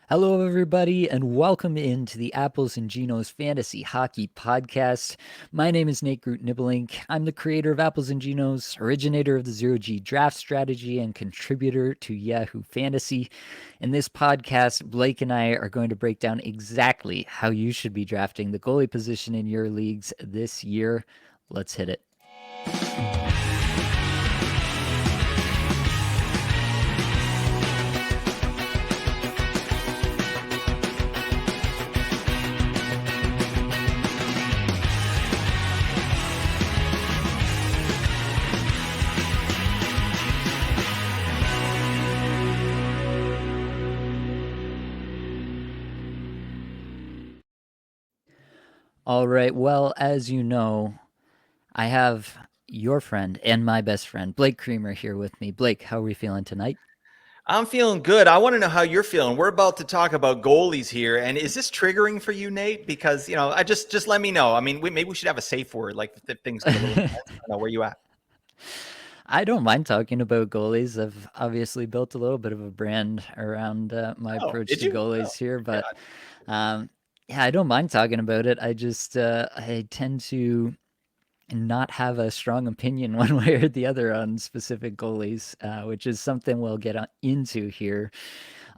Hello, everybody, and welcome into the Apples and Genos Fantasy Hockey Podcast. My name is Nate Groot Nibelink. I'm the creator of Apples and Genos, originator of the ZeroG Draft strategy, and contributor to Yahoo Fantasy. In this podcast, Blake and I are going to break down exactly how you should be drafting the goalie position in your leagues this year. Let's hit it. All right, well, as you know, I have your friend and my best friend, Blake Creamer, here with me. Blake, how are we feeling tonight? I'm feeling good. I want to know how you're feeling. We're about to talk about goalies here, and is this triggering for you, Nate? Because I just let me know. I mean, maybe we should have a safe word, like if things get a little intense. I don't know where you at. I don't mind talking about goalies. I've obviously built a little bit of a brand around my Oh, approach did to you? Oh, goalies here, yeah. but um, yeah, I don't mind talking about it. I tend to not have a strong opinion one way or the other on specific goalies, which is something we'll get into here.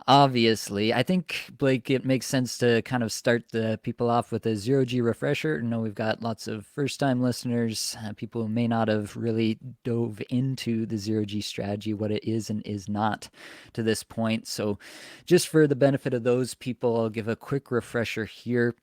Obviously, I think, Blake, it makes sense to kind of start the people off with a ZeroG Refresher. I know we've got lots of first time listeners, people who may not have really dove into the ZeroG strategy, what it is and is not to this point. So, just for the benefit of those people, I'll give a quick refresher here.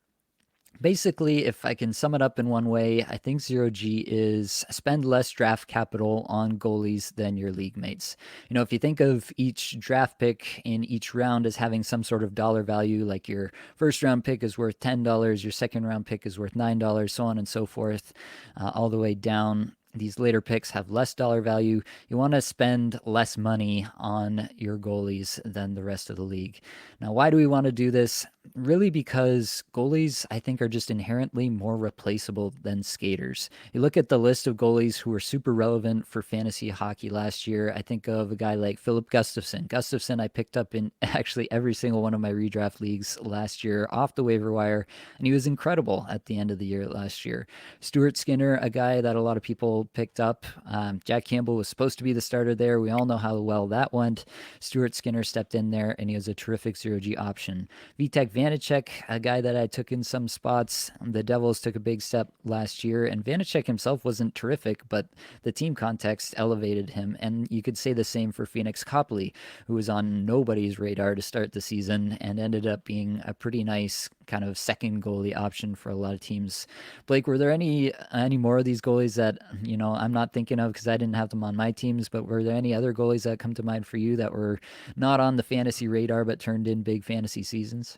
Basically, if I can sum it up in one way, I think ZeroG is spend less draft capital on goalies than your league mates. If you think of each draft pick in each round as having some sort of dollar value, like your first round pick is worth $10, your second round pick is worth $9, so on and so forth, all the way down. These later picks have less dollar value. You want to spend less money on your goalies than the rest of the league. Now, why do we want to do this? Really, because goalies, I think, are just inherently more replaceable than skaters. You look at the list of goalies who were super relevant for fantasy hockey last year. I think of a guy like Philip Gustafson. Gustafson, I picked up in actually every single one of my redraft leagues last year off the waiver wire, and he was incredible at the end of the year last year. Stuart Skinner, a guy that a lot of people picked up. Jack Campbell was supposed to be the starter there. We all know how well that went. Stuart Skinner stepped in there, and he was a terrific zero-G option. Vitek Vanacek, a guy that I took in some spots. The Devils took a big step last year, and Vanacek himself wasn't terrific, but the team context elevated him. And you could say the same for Phoenix Copley, who was on nobody's radar to start the season and ended up being a pretty nice kind of second goalie option for a lot of teams. Blake, were there any more of these goalies that I'm not thinking of because I didn't have them on my teams? But were there any other goalies that come to mind for you that were not on the fantasy radar but turned in big fantasy seasons?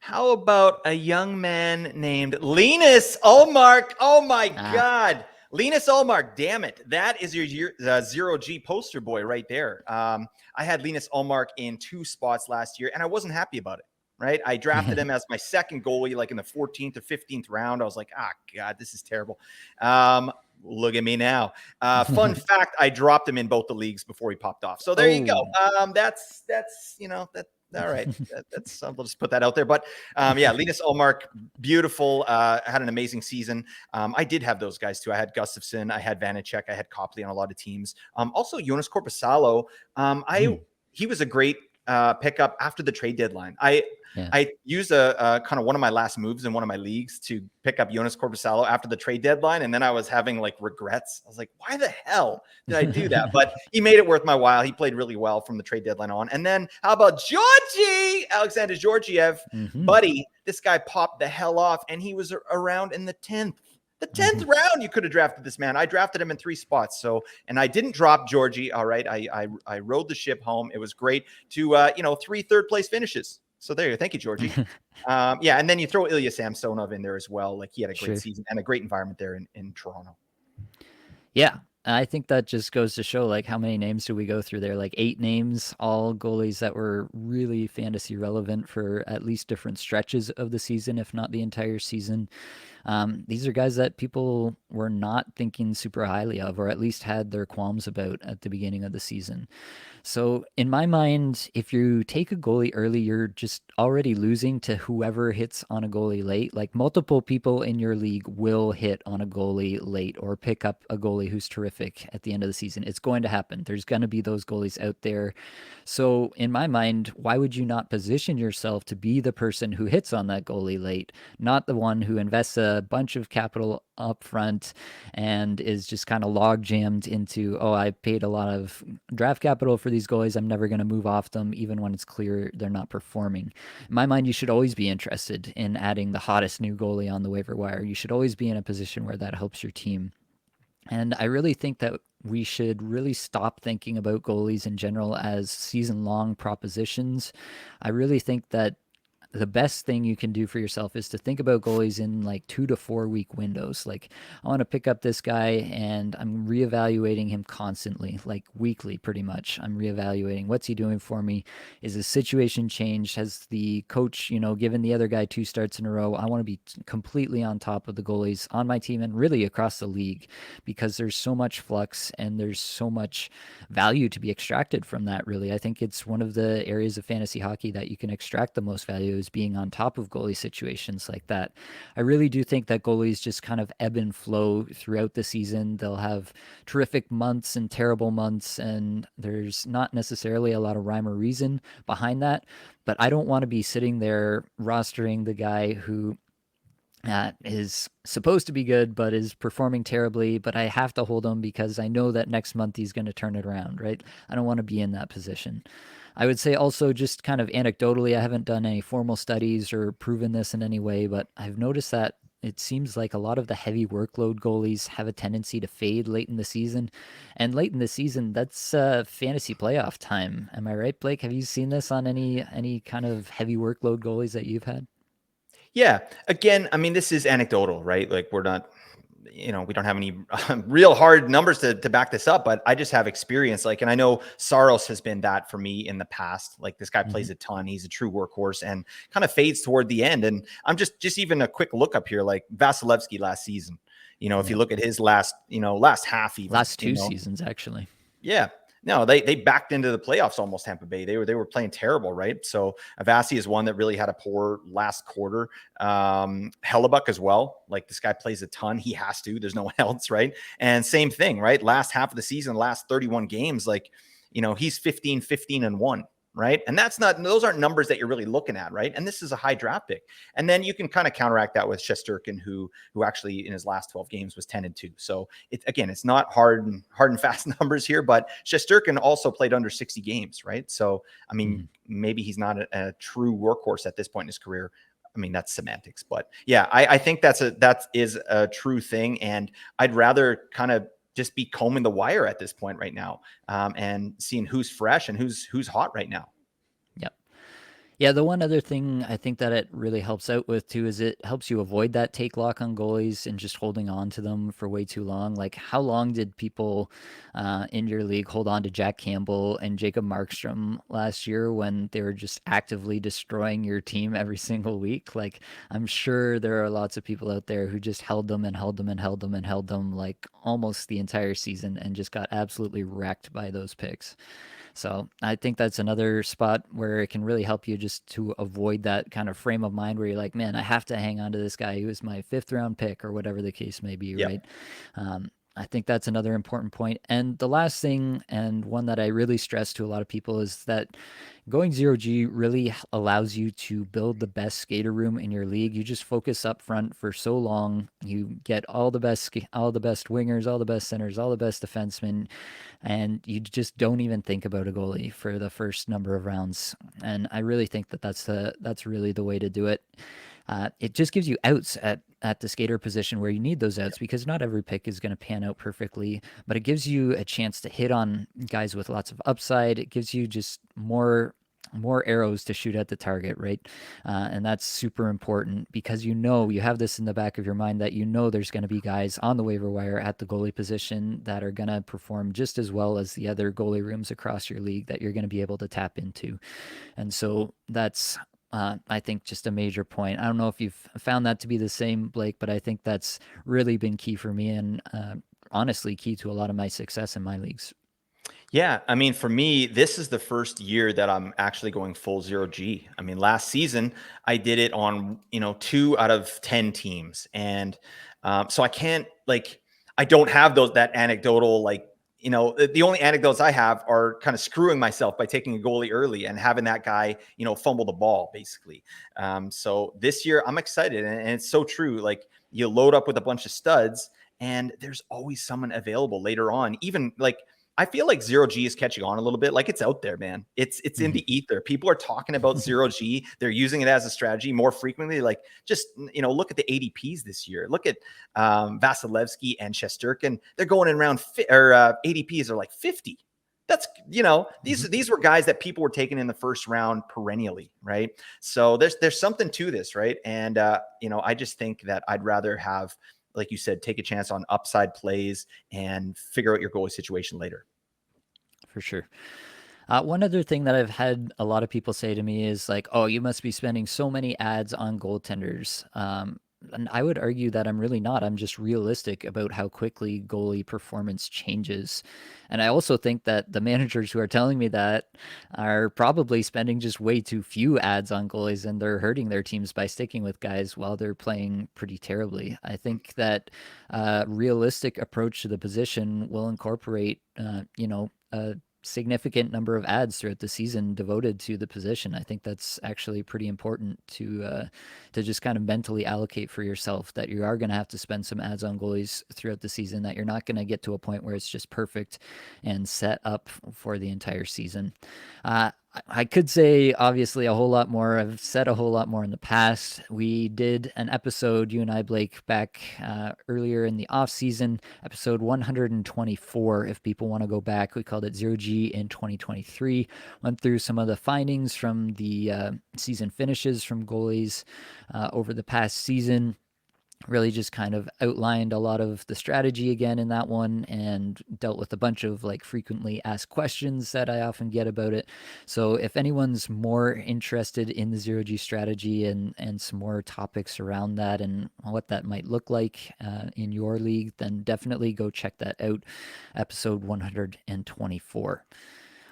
How about a young man named Linus Ullmark? Oh my Ah, God. Linus Ullmark, damn it. That is your zero G poster boy right there. I had Linus Ullmark in 2 spots last year, and I wasn't happy about it. Right. I drafted him as my second goalie, like in the 14th or 15th round. I was like, God, this is terrible. Look at me now. Fun fact, I dropped him in both the leagues before he popped off. So there you go. oh, That's that all right. That's I'll just put that out there. But yeah, Linus Ullmark, beautiful. Had an amazing season. I did have those guys too. I had Gustafson, I had Vanacek, I had Copley on a lot of teams. Also Jonas Corposalo. He was a great pickup after the trade deadline. yeah. I used a kind of one of my last moves in one of my leagues to pick up Jonas Corposalo after the trade deadline, and then I was having like regrets. I was like, why the hell did I do that? But he made it worth my while. He played really well from the trade deadline on. And then how about Alexander Georgiev, Mm-hmm. buddy? This guy popped the hell off, and he was around in the 10th. The 10th round, you could have drafted this man. I drafted him in 3 spots. So, and I didn't drop Georgie. All right. I rode the ship home. It was great to, 3 third-place finishes. So there you go. Thank you, Georgie. Yeah, and then you throw Ilya Samsonov in there as well. Like he had a great Sure. season and a great environment there in Toronto. Yeah. I think that just goes to show like how many names do we go through there? Like 8 names, all goalies that were really fantasy relevant for at least different stretches of the season, if not the entire season. These are guys that people were not thinking super highly of, or at least had their qualms about at the beginning of the season. So, in my mind, if you take a goalie early, you're just already losing to whoever hits on a goalie late. Like multiple people in your league will hit on a goalie late or pick up a goalie who's terrific at the end of the season. It's going to happen. There's going to be those goalies out there. So, in my mind, why would you not position yourself to be the person who hits on that goalie late, not the one who invests a bunch of capital up front and is just kind of log jammed into, oh, I paid a lot of draft capital for these goalies. I'm never going to move off them, even when it's clear they're not performing. In my mind, you should always be interested in adding the hottest new goalie on the waiver wire. You should always be in a position where that helps your team. And I really think that we should really stop thinking about goalies in general as season long propositions. I really think that the best thing you can do for yourself is to think about goalies in like 2 to 4 week windows. Like, I want to pick up this guy and I'm reevaluating him constantly, like weekly, pretty much. I'm reevaluating what's he doing for me? Is his situation changed? Has the coach, given the other guy 2 starts in a row? I want to be completely on top of the goalies on my team and really across the league because there's so much flux and there's so much value to be extracted from that, really. I think it's one of the areas of fantasy hockey that you can extract the most value is being on top of goalie situations like that. I really do think that goalies just kind of ebb and flow throughout the season. They'll have terrific months and terrible months, and there's not necessarily a lot of rhyme or reason behind that. But I don't want to be sitting there rostering the guy who is supposed to be good but is performing terribly, but I have to hold him because I know that next month he's going to turn it around, right? I don't want to be in that position. I would say also, just kind of anecdotally, I haven't done any formal studies or proven this in any way, but I've noticed that it seems like a lot of the heavy workload goalies have a tendency to fade late in the season. And late in the season, that's fantasy playoff time. Am I right, Blake? Have you seen this on any kind of heavy workload goalies that you've had? Yeah. Again, I mean, this is anecdotal, right? Like we're not, we don't have any real hard numbers to back this up, but I just have experience. Like, and I know Saros has been that for me in the past. Like this guy Mm-hmm. plays a ton. He's a true workhorse and kind of fades toward the end. And I'm just even a quick look up here, like Vasilevsky last season. If Yeah. you look at his last half, even, Last 2 seasons, actually. yeah. No, they backed into the playoffs almost, Tampa Bay. They were playing terrible, right? So Avasi is one that really had a poor last quarter. Hellebuck as well. Like this guy plays a ton. He has to. There's no one else, right? And same thing, right? Last half of the season, last 31 games, like he's 15, 15 and 1. Right. And those aren't numbers that you're really looking at. Right. And this is a high draft pick. And then you can kind of counteract that with Shesterkin, who actually in his last 12 games was 10-2. So it's not hard and fast numbers here, but Shesterkin also played under 60 games. Right. So, I mean, Mhm. maybe he's not a true workhorse at this point in his career. I mean, that's semantics, but yeah, I think that is a true thing. And I'd rather kind of just be combing the wire at this point right now, and seeing who's fresh and who's hot right now. Yep. Yeah, the one other thing I think that it really helps out with too is it helps you avoid that take lock on goalies and just holding on to them for way too long. Like, how long did people in your league hold on to Jack Campbell and Jacob Markstrom last year when they were just actively destroying your team every single week? Like, I'm sure there are lots of people out there who just held them and held them and held them and held them like almost the entire season and just got absolutely wrecked by those picks. So I think that's another spot where it can really help you just to avoid that kind of frame of mind where you're like, man, I have to hang on to this guy who is my 5th round pick or whatever the case may be, Yep. right? I think that's another important point. And the last thing, and one that I really stress to a lot of people, is that going zero G really allows you to build the best skater room in your league. You just focus up front for so long. You get all the best wingers, all the best centers, all the best defensemen, and you just don't even think about a goalie for the first number of rounds. And I really think that that's really the way to do it. It just gives you outs at the skater position where you need those outs because not every pick is going to pan out perfectly, but it gives you a chance to hit on guys with lots of upside. It gives you just more arrows to shoot at the target, right? And that's super important because you have this in the back of your mind that there's going to be guys on the waiver wire at the goalie position that are going to perform just as well as the other goalie rooms across your league that you're going to be able to tap into. And so that's I think just a major point. I don't know if you've found that to be the same, Blake, but I think that's really been key for me and honestly key to a lot of my success in my leagues. Yeah, I mean, for me, this is the first year that I'm actually going full zero G. I mean, last season I did it on 2 out of 10 teams, and so I can't like I don't have those that anecdotal like the only anecdotes I have are kind of screwing myself by taking a goalie early and having that guy fumble the ball basically. So this year I'm excited, and it's so true. Like you load up with a bunch of studs, and there's always someone available later on, even like I feel like zero G is catching on a little bit. Like it's out there, man. It's in Mhm. the ether. People are talking about zero G. They're using it as a strategy more frequently. Like just look at the ADPs this year. Look at Vasilevsky and Shesterkin. They're going in around ADPs are like 50. That's Mhm. these were guys that people were taking in the first round perennially, right? So there's something to this, right? And I just think that I'd rather have, like you said, take a chance on upside plays and figure out your goalie situation later. For sure. One other thing that I've had a lot of people say to me is like, "Oh, you must be spending so many ads on goaltenders." And I would argue that I'm really not. I'm just realistic about how quickly goalie performance changes. And I also think that the managers who are telling me that are probably spending just way too few ads on goalies, and they're hurting their teams by sticking with guys while they're playing pretty terribly. I think that realistic approach to the position will incorporate, a significant number of ads throughout the season devoted to the position. I think that's actually pretty important to just kind of mentally allocate for yourself that you are going to have to spend some ads on goalies throughout the season. That you're not going to get to a point where it's just perfect and set up for the entire season. I could say obviously a whole lot more. I've said a whole lot more in the past. We did an episode, you and I, Blake, back earlier in the off season, episode 124. If people want to go back, we called it Zero G in 2023. Went through some of the findings from the season finishes from goalies over the past season, really just kind of outlined a lot of the strategy again in that one and dealt with a bunch of like frequently asked questions that I often get about it. So if anyone's more interested in the zero G strategy and some more topics around that and what that might look like in your league, then definitely go check that out. Episode 124.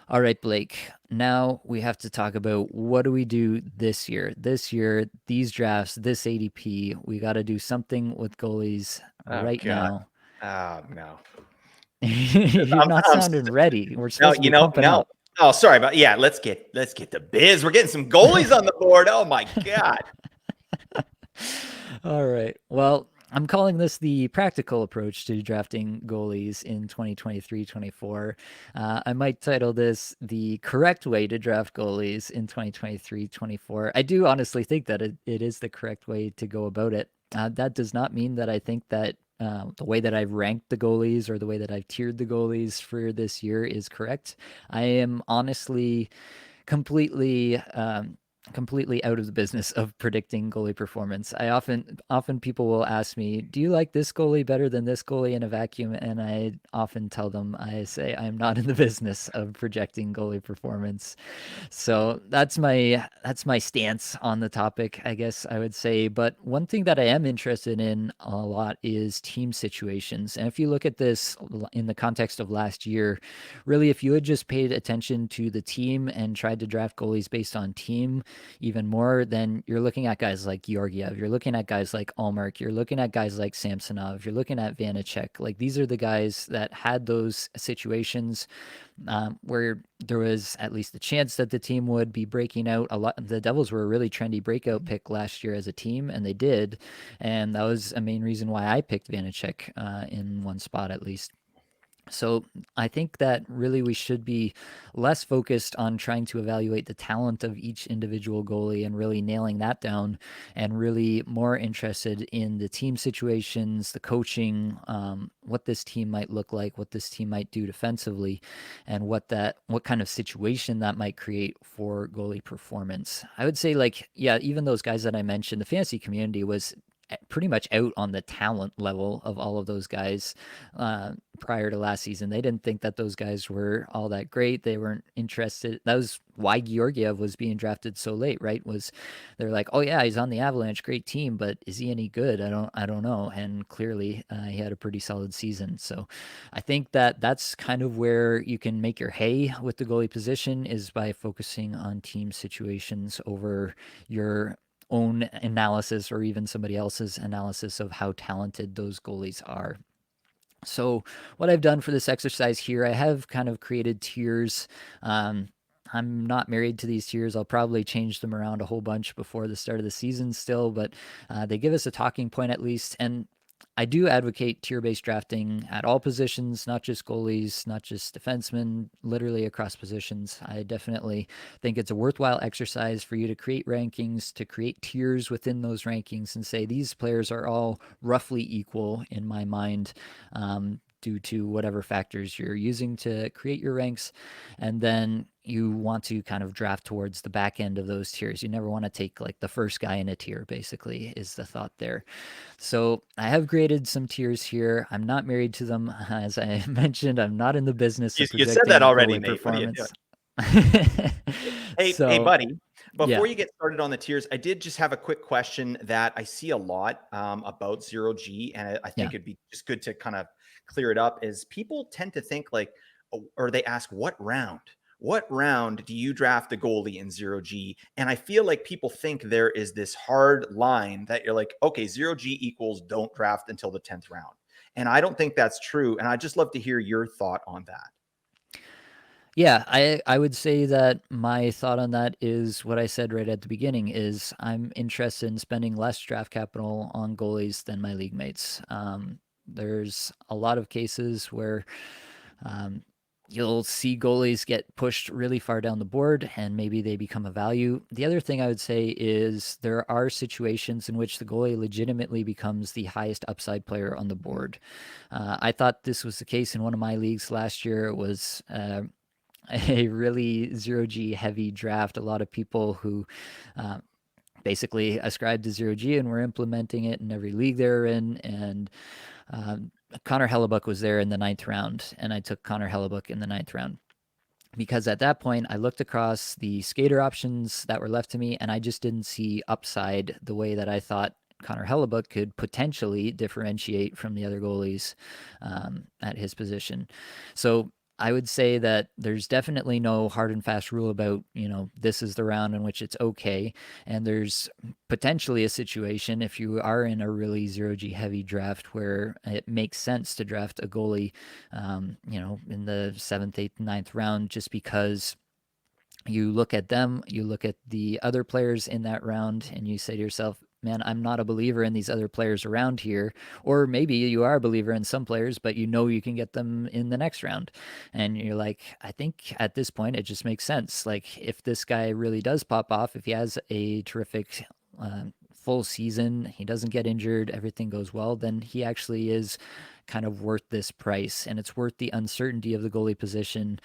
All right, Blake. Now we have to talk about what do we do this year? This year, these drafts, this ADP, we got to do something with goalies Oh right God. now. Oh no. You're I'm, not I'm sounding ready. We're no, supposed to be pumping no. up. Oh, sorry about yeah. Let's get the biz. We're getting some goalies on the board. Oh my God. All right. Well, I'm calling this the practical approach to drafting goalies in 2023-24. I might title this the correct way to draft goalies in 2023-24. I do honestly think that it is the correct way to go about it. That does not mean that I think that the way that I've ranked the goalies or the way that I've tiered the goalies for this year is correct. I am honestly completely completely out of the business of predicting goalie performance. I often people will ask me, "Do you like this goalie better than this goalie in a vacuum?" And I often tell them, I say, I'm not in the business of projecting goalie performance. So that's my stance on the topic, I guess I would say. But one thing that I am interested in a lot is team situations. And if you look at this in the context of last year, really, if you had just paid attention to the team and tried to draft goalies based on team even more, then you're looking at guys like Georgiev, you're looking at guys like Allmark, you're looking at guys like Samsonov, you're looking at Vanacek. Like these are the guys that had those situations where there was at least a chance that the team would be breaking out. A lot, the Devils were a really trendy breakout pick last year as a team, and they did, and that was a main reason why I picked Vanacek in one spot at least. So I think that really we should be less focused on trying to evaluate the talent of each individual goalie and really nailing that down, and really more interested in the team situations, the coaching, what this team might look like, what this team might do defensively, and what kind of situation that might create for goalie performance. I would say like yeah, even those guys that I mentioned, the fantasy community was pretty much out on the talent level of all of those guys prior to last season. They didn't think that those guys were all that great. They weren't interested. That was why Georgiev was being drafted so late, right? Was they're like, oh yeah, he's on the Avalanche, great team, but is he any good? I don't know. And clearly, he had a pretty solid season. So, I think that that's kind of where you can make your hay with the goalie position is by focusing on team situations over your own analysis or even somebody else's analysis of how talented those goalies are. So, what I've done for this exercise here, I have kind of created tiers. I'm not married to these tiers. I'll probably change them around a whole bunch before the start of the season still, but they give us a talking point at least. And I do advocate tier based drafting at all positions, not just goalies, not just defensemen, literally across positions. I definitely think it's a worthwhile exercise for you to create rankings, to create tiers within those rankings and say these players are all roughly equal in my mind. Due to whatever factors you're using to create your ranks. And then you want to kind of draft towards the back end of those tiers. You never want to take like the first guy in a tier, basically, is the thought there. So I have graded some tiers here. I'm not married to them. As I mentioned, I'm not in the business of You said that projecting already, goalie mate. What are you doing? performance. Hey, So, buddy. yeah, Before you get started on the tiers, I did just have a quick question that I see a lot about zero G, and I yeah. think it'd be just good to kind of clear it up. Is people tend to think like, or they ask, what round? What round do you draft a goalie in zero G? And I feel like people think there is this hard line that you're like, okay, zero G equals don't draft until the 10th round. And I don't think that's true. And I'd just love to hear your thought on that. Yeah, I would say that my thought on that is what I said right at the beginning is I'm interested in spending less draft capital on goalies than my league mates. There's a lot of cases where um, you'll see goalies get pushed really far down the board and maybe they become a value. The other thing I would say is there are situations in which the goalie legitimately becomes the highest upside player on the board. I thought this was the case in one of my leagues last year. It was a really zero G heavy draft. A lot of people who uh, basically ascribed to zero G and were implementing it in every league they're in. And um, Connor Hellebuck was there in the ninth round, and I took Connor Hellebuck in the ninth round because at that point I looked across the skater options that were left to me, and I just didn't see upside the way that I thought Connor Hellebuck could potentially differentiate from the other goalies at his position. So I would say that there's definitely no hard and fast rule about, this is the round in which it's okay. And there's potentially a situation if you are in a really zero G heavy draft where it makes sense to draft a goalie, in the seventh, eighth, ninth round, just because you look at them, you look at the other players in that round, and you say to yourself, man, I'm not a believer in these other players around here. Or maybe you are a believer in some players, but you know you can get them in the next round. And you're like, I think at this point, it just makes sense. Like, if this guy really does pop off, if he has a terrific full season, he doesn't get injured, everything goes well, then he actually is kind of worth this price, and it's worth the uncertainty of the goalie position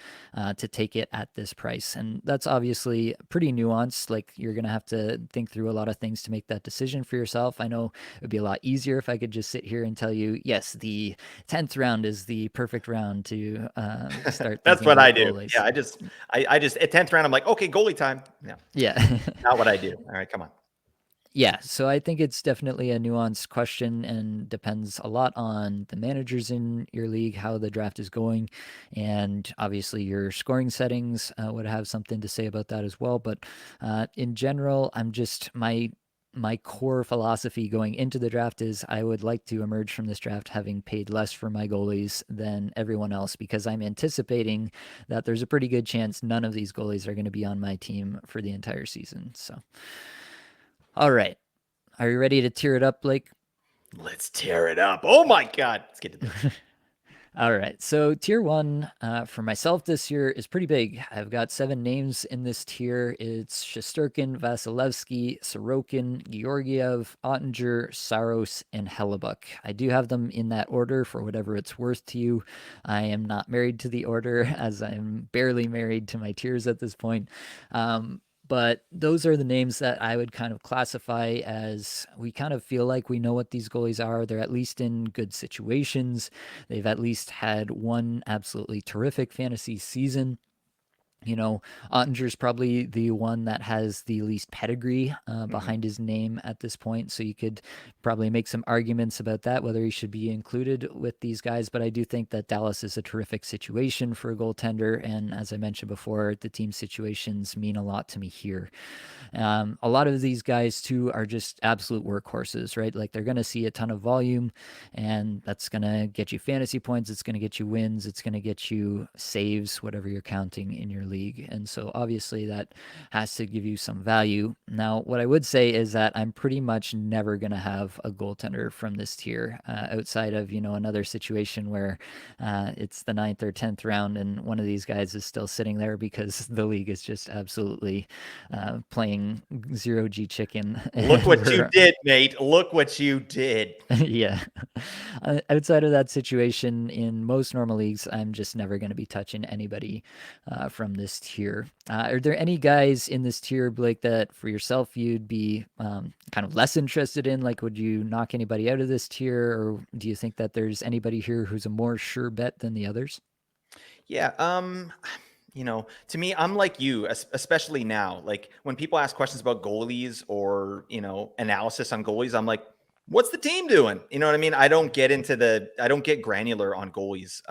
to take it at this price. And that's obviously pretty nuanced. Like, you're going to have to think through a lot of things to make that decision for yourself. I know it would be a lot easier if I could just sit here and tell you, yes, the 10th round is the perfect round to start That's thinking what I about do. goalies. Yeah, I just at 10th round, I'm like, okay, goalie time. Yeah, Yeah. not what I do. All right, come on. Yeah, so I think it's definitely a nuanced question and depends a lot on the managers in your league, how the draft is going, and obviously your scoring settings would have something to say about that as well. But in general, my core philosophy going into the draft is I would like to emerge from this draft having paid less for my goalies than everyone else because I'm anticipating that there's a pretty good chance none of these goalies are going to be on my team for the entire season. So. All right. Are you ready to tear it up, Blake? Let's tear it up. Oh my God. Let's get to this. All right. So, tier one for myself this year is pretty big. I've got 7 names in this tier. It's Shesterkin, Vasilevsky, Sorokin, Georgiev, Ottinger, Saros, and Hellebuck. I do have them in that order for whatever it's worth to you. I am not married to the order as I'm barely married to my tiers at this point. But those are the names that I would kind of classify as we kind of feel like we know what these goalies are. They're at least in good situations. They've at least had one absolutely terrific fantasy season. You know, Ottinger's probably the one that has the least pedigree Mhm. behind his name at this point. So you could probably make some arguments about that, whether he should be included with these guys. But I do think that Dallas is a terrific situation for a goaltender. And as I mentioned before, the team situations mean a lot to me here. A lot of these guys too are just absolute workhorses, right? Like they're going to see a ton of volume, and that's going to get you fantasy points. It's going to get you wins. It's going to get you saves, whatever you're counting in your league. And so obviously that has to give you some value. Now, what I would say is that I'm pretty much never going to have a goaltender from this tier outside of, another situation where it's the ninth or 10th round and one of these guys is still sitting there because the league is just absolutely playing zero G chicken. Look And what you we're, did, mate. Look what you did. yeah. Outside of that situation, in most normal leagues, I'm just never going to be touching anybody from this tier. Are there any guys in this tier, Blake, that for yourself you'd be kind of less interested in? Like, would you knock anybody out of this tier, or do you think that there's anybody here who's a more sure bet than the others? Yeah. To me, I'm like you, especially now. Like when people ask questions about goalies or, analysis on goalies, I'm like, what's the team doing? You know what I mean? I don't get granular on goalies.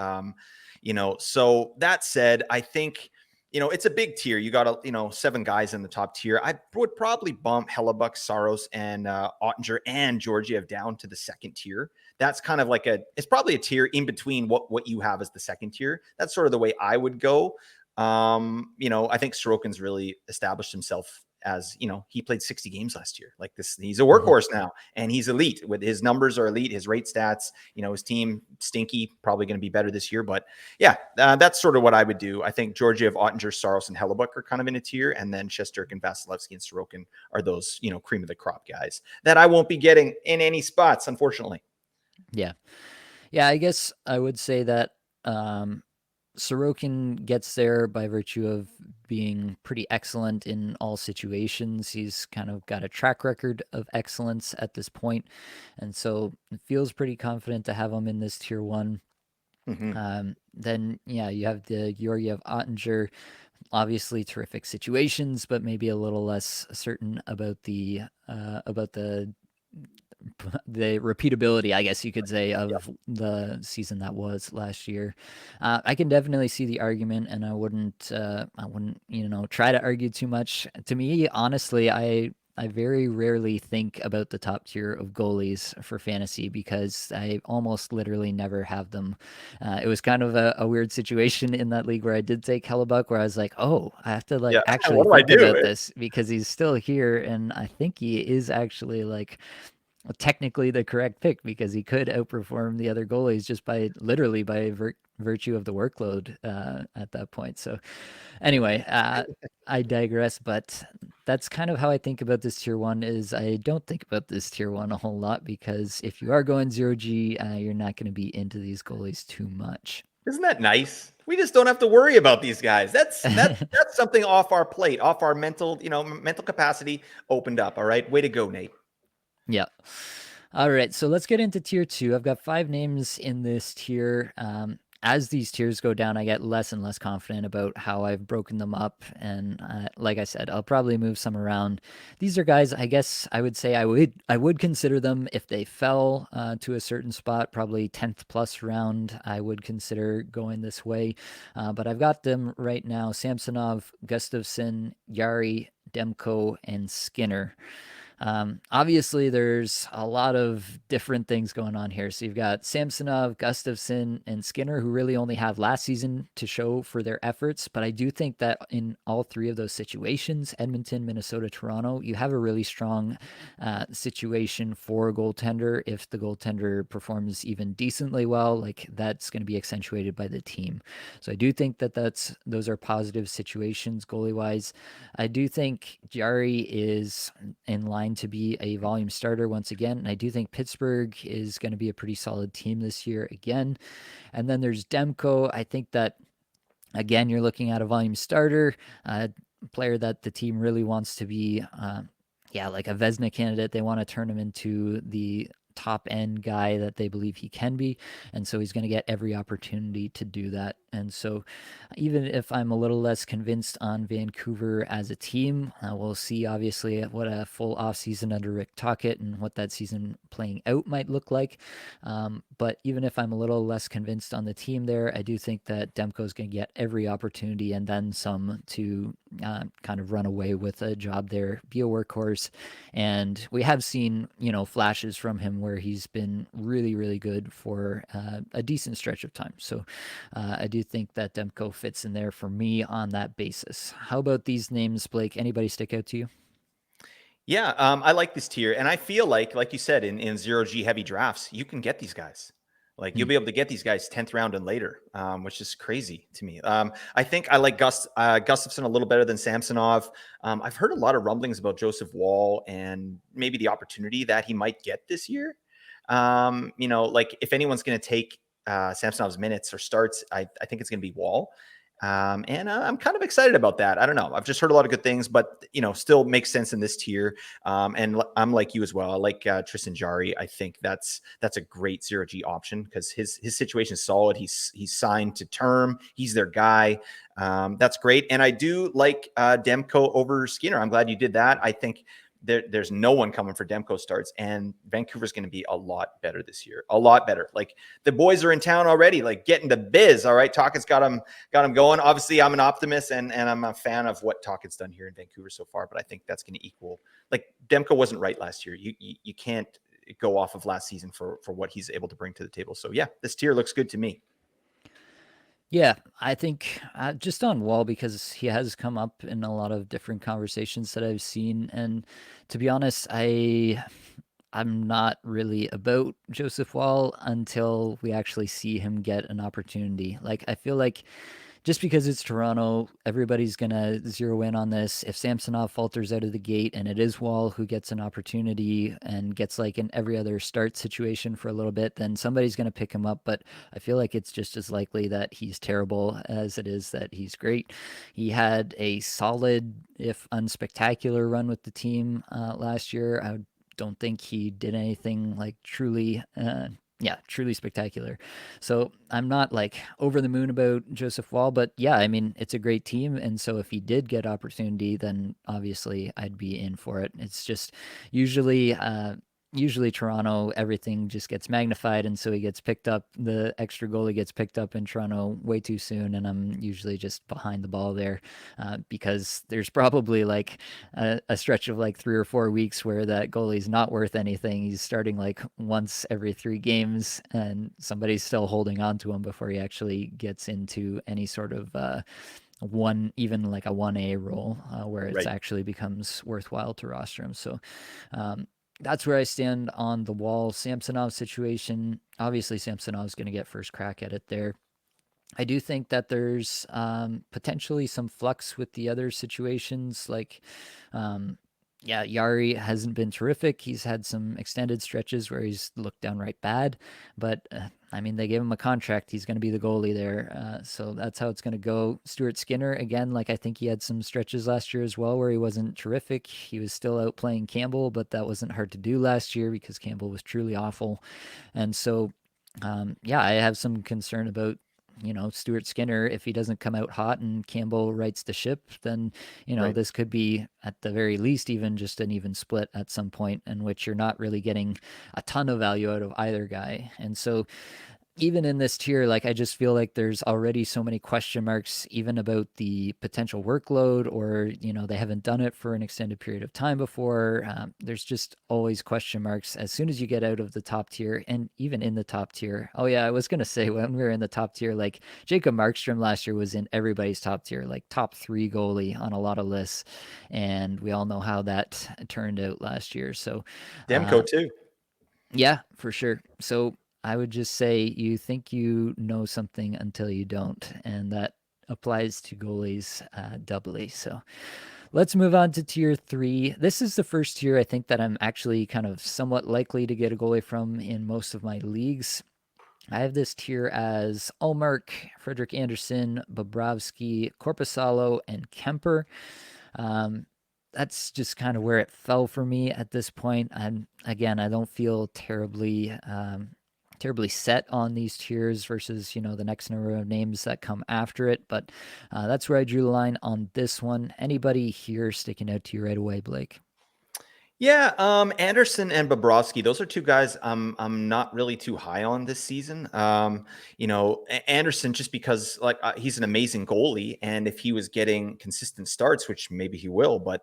So that said, I think, it's a big tier. You got, 7 guys in the top tier. I would probably bump Hellebuck, Saros, and Ottinger and Georgiev down to the second tier. That's kind of like it's probably a tier in between what you have as the second tier. That's sort of the way I would go. I think Sorokin's really established himself as, he played 60 games last year. Like this, he's a Mhm. workhorse now, and he's elite. With his numbers are elite, his rate stats, his team stinky, probably going to be better this year. But yeah, that's sort of what I would do. I think Georgiev, Ottinger, Saros, and Hellebuck are kind of in a tier, and then Shesterkin, Vasilevsky, and Sorokin are those, cream of the crop guys that I won't be getting in any spots, unfortunately. Yeah. Yeah, I guess I would say that um, Sorokin gets there by virtue of being pretty excellent in all situations. He's kind of got a track record of excellence at this point, and so it feels pretty confident to have him in this tier one. Mm-hmm. Then, yeah, you have the Georgiev Ottinger, obviously terrific situations, but maybe a little less certain about the repeatability, I guess you could say, Yep. of the season that was last year. I can definitely see the argument, and I wouldn't, try to argue too much. To me, honestly, I very rarely think about the top tier of goalies for fantasy because I almost literally never have them. It was kind of a weird situation in that league where I did take Hellebuck, where I was like, oh, I have to Yeah. like actually What do I think do? about this because he's still here, and I think he is actually like technically the correct pick because he could outperform the other goalies just by literally by virtue of the workload at that point. So anyway, I digress, but that's kind of how I think about this tier one. Is I don't think about this tier one a whole lot because if you are going zero G, you're not going to be into these goalies too much. Isn't that nice? We just don't have to worry about these guys. That's something off our plate, off our mental capacity opened up. All right. Way to go, Nate. Yeah. All right, so let's get into tier two. I've got 5 names in this tier. As these tiers go down, I get less and less confident about how I've broken them up. And like I said, I'll probably move some around. These are guys I guess I would say I would consider them if they fell to a certain spot, probably 10th plus round. I would consider going this way. But I've got them right now: Samsonov, Gustafsson, Yari, Demko, and Skinner. Obviously, there's a lot of different things going on here. So you've got Samsonov, Gustafsson, and Skinner, who really only have last season to show for their efforts. But I do think that in all 3 of those situations, Edmonton, Minnesota, Toronto, you have a really strong situation for a goaltender. If the goaltender performs even decently well, like that's going to be accentuated by the team. So I do think that those are positive situations goalie wise. I do think Jari is in line to be a volume starter once again. And I do think Pittsburgh is going to be a pretty solid team this year again. And then there's Demko. I think that, again, you're looking at a volume starter. player that the team really wants to be, yeah, like a Vesna candidate. They want to turn him into the top end guy that they believe he can be. And so he's going to get every opportunity to do that. And so even if I'm a little less convinced on Vancouver as a team, we'll see obviously what a full offseason under Rick Tocchet and what that season playing out might look like. But even if I'm a little less convinced on the team there, I do think that Demko's going to get every opportunity and then some to kind of run away with a job there, be a workhorse. And we have seen, flashes from him where he's been really, really good for a decent stretch of time. So I do think that Demko fits in there for me on that basis. How about these names, Blake? Anybody stick out to you? Yeah, I like this tier, and I feel like you said, in zero G heavy drafts, you can get these guys. Like Hmm. you'll be able to get these guys 10th round and later, which is crazy to me. I think I like Gustafson a little better than Samsonov. I've heard a lot of rumblings about Joseph Wall and maybe the opportunity that he might get this year. Like if anyone's going to take Samsonov's minutes or starts, I think it's going to be Wall. And I'm kind of excited about that. I don't know. I've just heard a lot of good things, but still makes sense in this tier. And I'm like you as well. I like Tristan Jari. I think that's a great zero G option because his situation is solid. He's signed to term. He's their guy. That's great. And I do like Demko over Skinner. I'm glad you did that. I think there's no one coming for Demko starts, and Vancouver's going to be a lot better this year. A lot better. Like the boys are in town already, like getting the biz. All right. Tocchet's got them going. Obviously, I'm an optimist and I'm a fan of what Tocchet's done here in Vancouver so far, but I think that's going to equal. Like Demko wasn't right last year. You can't go off of last season for what he's able to bring to the table. So yeah, this tier looks good to me. Yeah, I think just on Wall because he has come up in a lot of different conversations that I've seen, and to be honest, I'm not really about Joseph Wall until we actually see him get an opportunity. Like I feel like just because it's Toronto, everybody's going to zero in on this. If Samsonov falters out of the gate and it is Wall who gets an opportunity and gets like in every other start situation for a little bit, then somebody's going to pick him up. But I feel like it's just as likely that he's terrible as it is that he's great. He had a solid, if unspectacular, run with the team last year. I don't think he did anything like truly yeah, truly spectacular. So I'm not like over the moon about Joseph Wall, but yeah, I mean, it's a great team. And so if he did get opportunity, then obviously I'd be in for it. It's just usually, usually Toronto, everything just gets magnified. And so he gets picked up, the extra goalie gets picked up in Toronto way too soon. And I'm usually just behind the ball there because there's probably like a stretch of like 3 or 4 weeks where that goalie's not worth anything. He's starting like once every 3 games, and somebody's still holding on to him before he actually gets into any sort of even like a 1A role where it's Right. actually becomes worthwhile to roster him. So um, that's where I stand on the Wall Samsonov situation. Obviously, Samsonov's going to get first crack at it there. I do think that there's potentially some flux with the other situations. Like, um, yeah, Yari hasn't been terrific. He's had some extended stretches where he's looked downright bad. But, I mean, they gave him a contract. He's going to be the goalie there. So that's how it's going to go. Stuart Skinner, again, like I think he had some stretches last year as well where he wasn't terrific. He was still out playing Campbell, but that wasn't hard to do last year because Campbell was truly awful. And so yeah, I have some concern about Stuart Skinner. If he doesn't come out hot and Campbell rights the ship, then Right. this could be at the very least even just an even split at some point in which you're not really getting a ton of value out of either guy. And so even in this tier, like I just feel like there's already so many question marks, even about the potential workload, or they haven't done it for an extended period of time before. There's just always question marks as soon as you get out of the top tier, and even in the top tier. Oh yeah, I was gonna say when we were in the top tier, like Jacob Markstrom last year was in everybody's top tier, like top 3 goalie on a lot of lists, and we all know how that turned out last year. So Demko uh, too. yeah, for sure. So I would just say you think you know something until you don't, and that applies to goalies doubly. So let's move on to tier 3. This is the first tier I think that I'm actually kind of somewhat likely to get a goalie from in most of my leagues. I have this tier as Allmark, Frederick Anderson, Bobrovsky, Korpisalo, and Kemper. That's just kind of where it fell for me at this point. And again, I don't feel terribly set on these tiers versus the next number of names that come after it. But that's where I drew the line on this one. Anybody here sticking out to you right away, Blake? Yeah, Anderson and Bobrovsky, those are two guys I'm not really too high on this season. Anderson just because he's an amazing goalie, and if he was getting consistent starts, which maybe he will, but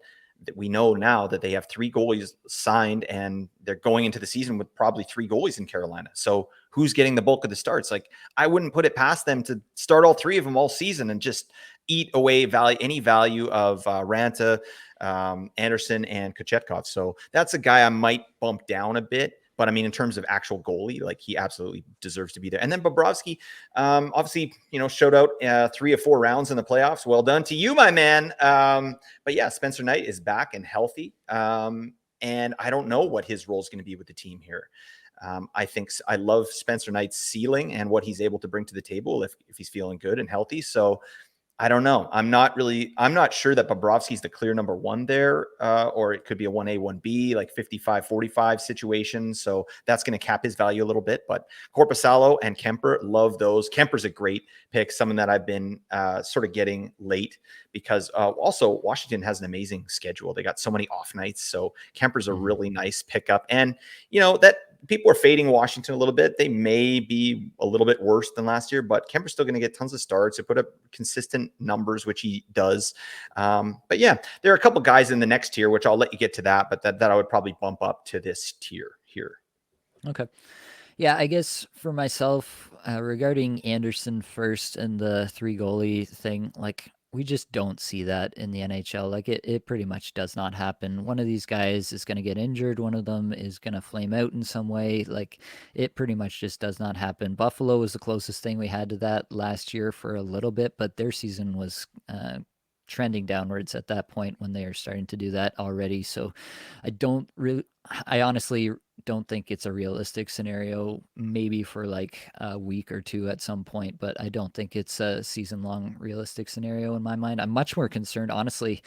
we know now that they have three goalies signed, and they're going into the season with probably three goalies in Carolina. So who's getting the bulk of the starts? Like, I wouldn't put it past them to start all three of them all season and just eat away any value of Ranta, Anderson, and Kochetkov. So that's a guy I might bump down a bit. But I mean, in terms of actual goalie, like, he absolutely deserves to be there. And then Bobrovsky, obviously, showed out 3 or 4 rounds in the playoffs. Well done to you, my man. But yeah, Spencer Knight is back and healthy. And I don't know what his role is going to be with the team here. I love Spencer Knight's ceiling and what he's able to bring to the table if he's feeling good and healthy. So I don't know. I'm not sure that Bobrovsky's the clear number one there, or it could be a 1A, 1B, like 55-45 situation. So that's going to cap his value a little bit. But Korpisalo and Kemper, love those. Kemper's a great pick, someone that I've been sort of getting late because also Washington has an amazing schedule. They got so many off nights. So Kemper's a really nice pickup. And, that people are fading Washington a little bit. They may be a little bit worse than last year, but Kemper's still going to get tons of starts. They put up consistent numbers, which he does. But yeah, there are a couple guys in the next tier, which I'll let you get to that, but that I would probably bump up to this tier here. Okay. Yeah, I guess for myself, regarding Anderson first and the three goalie thing, like, we just don't see that in the NHL. Like, it pretty much does not happen. One of these guys is going to get injured. One of them is going to flame out in some way. Like, it pretty much just does not happen. Buffalo was the closest thing we had to that last year for a little bit, but their season was trending downwards at that point when they are starting to do that already. So I honestly don't think it's a realistic scenario, maybe for like a week or two at some point, but I don't think it's a season long realistic scenario in my mind. I'm much more concerned, honestly,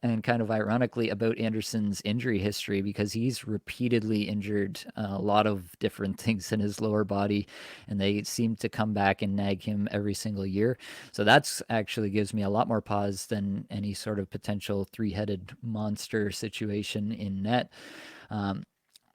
and kind of ironically, about Anderson's injury history because he's repeatedly injured a lot of different things in his lower body, and they seem to come back and nag him every single year. So that's actually gives me a lot more pause than any sort of potential three-headed monster situation in net. Um,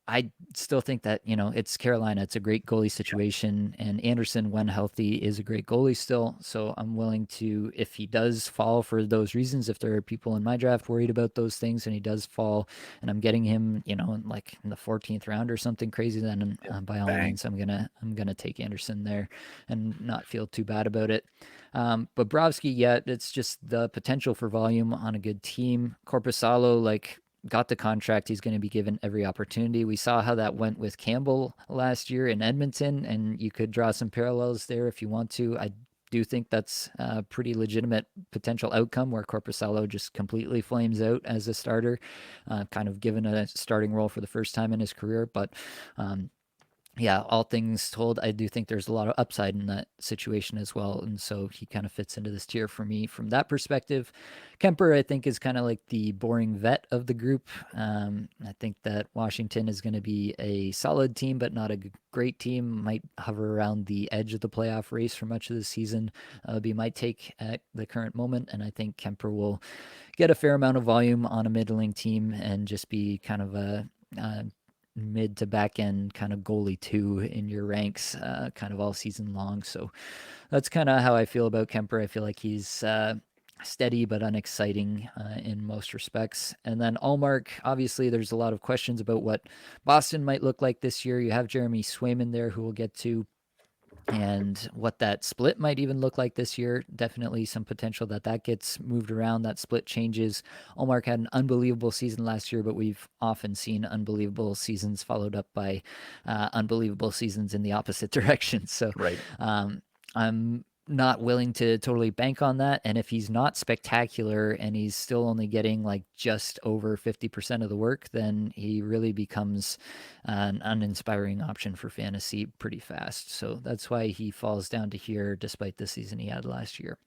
I still think that, it's Carolina. It's a great goalie situation. And Anderson, when healthy, is a great goalie still. So I'm willing to, if he does fall for those reasons, if there are people in my draft worried about those things and he does fall and I'm getting him, like in the 14th round or something crazy, then by all Bang. means, I'm gonna take Anderson there and not feel too bad about it. But Bobrovsky, yeah, it's just the potential for volume on a good team. Corpusalo, like, got the contract. He's going to be given every opportunity. We saw how that went with Campbell last year in Edmonton, and you could draw some parallels there if you want to. I do think that's a pretty legitimate potential outcome where Corpusalo just completely flames out as a starter, kind of given a starting role for the first time in his career. But yeah, all things told, I do think there's a lot of upside in that situation as well. And so he kind of fits into this tier for me from that perspective. Kemper, I think, is kind of like the boring vet of the group. I think that Washington is going to be a solid team, but not a great team. Might hover around the edge of the playoff race for much of the season. Be my take at the current moment. And I think Kemper will get a fair amount of volume on a middling team and just be kind of a mid to back end kind of goalie two in your ranks, kind of all season long. So that's kind of how I feel about Kemper. I feel like he's steady but unexciting in most respects. And then Allmark, obviously, there's a lot of questions about what Boston might look like this year. You have Jeremy Swayman there, who we'll get to, and what that split might even look like this year. Definitely some potential that gets moved around, that split changes. Allmark had an unbelievable season last year, but we've often seen unbelievable seasons followed up by unbelievable seasons in the opposite direction. So Right. I'm not willing to totally bank on that. And if he's not spectacular and he's still only getting like just over 50% of the work, then he really becomes an uninspiring option for fantasy pretty fast. So that's why he falls down to here despite the season he had last year.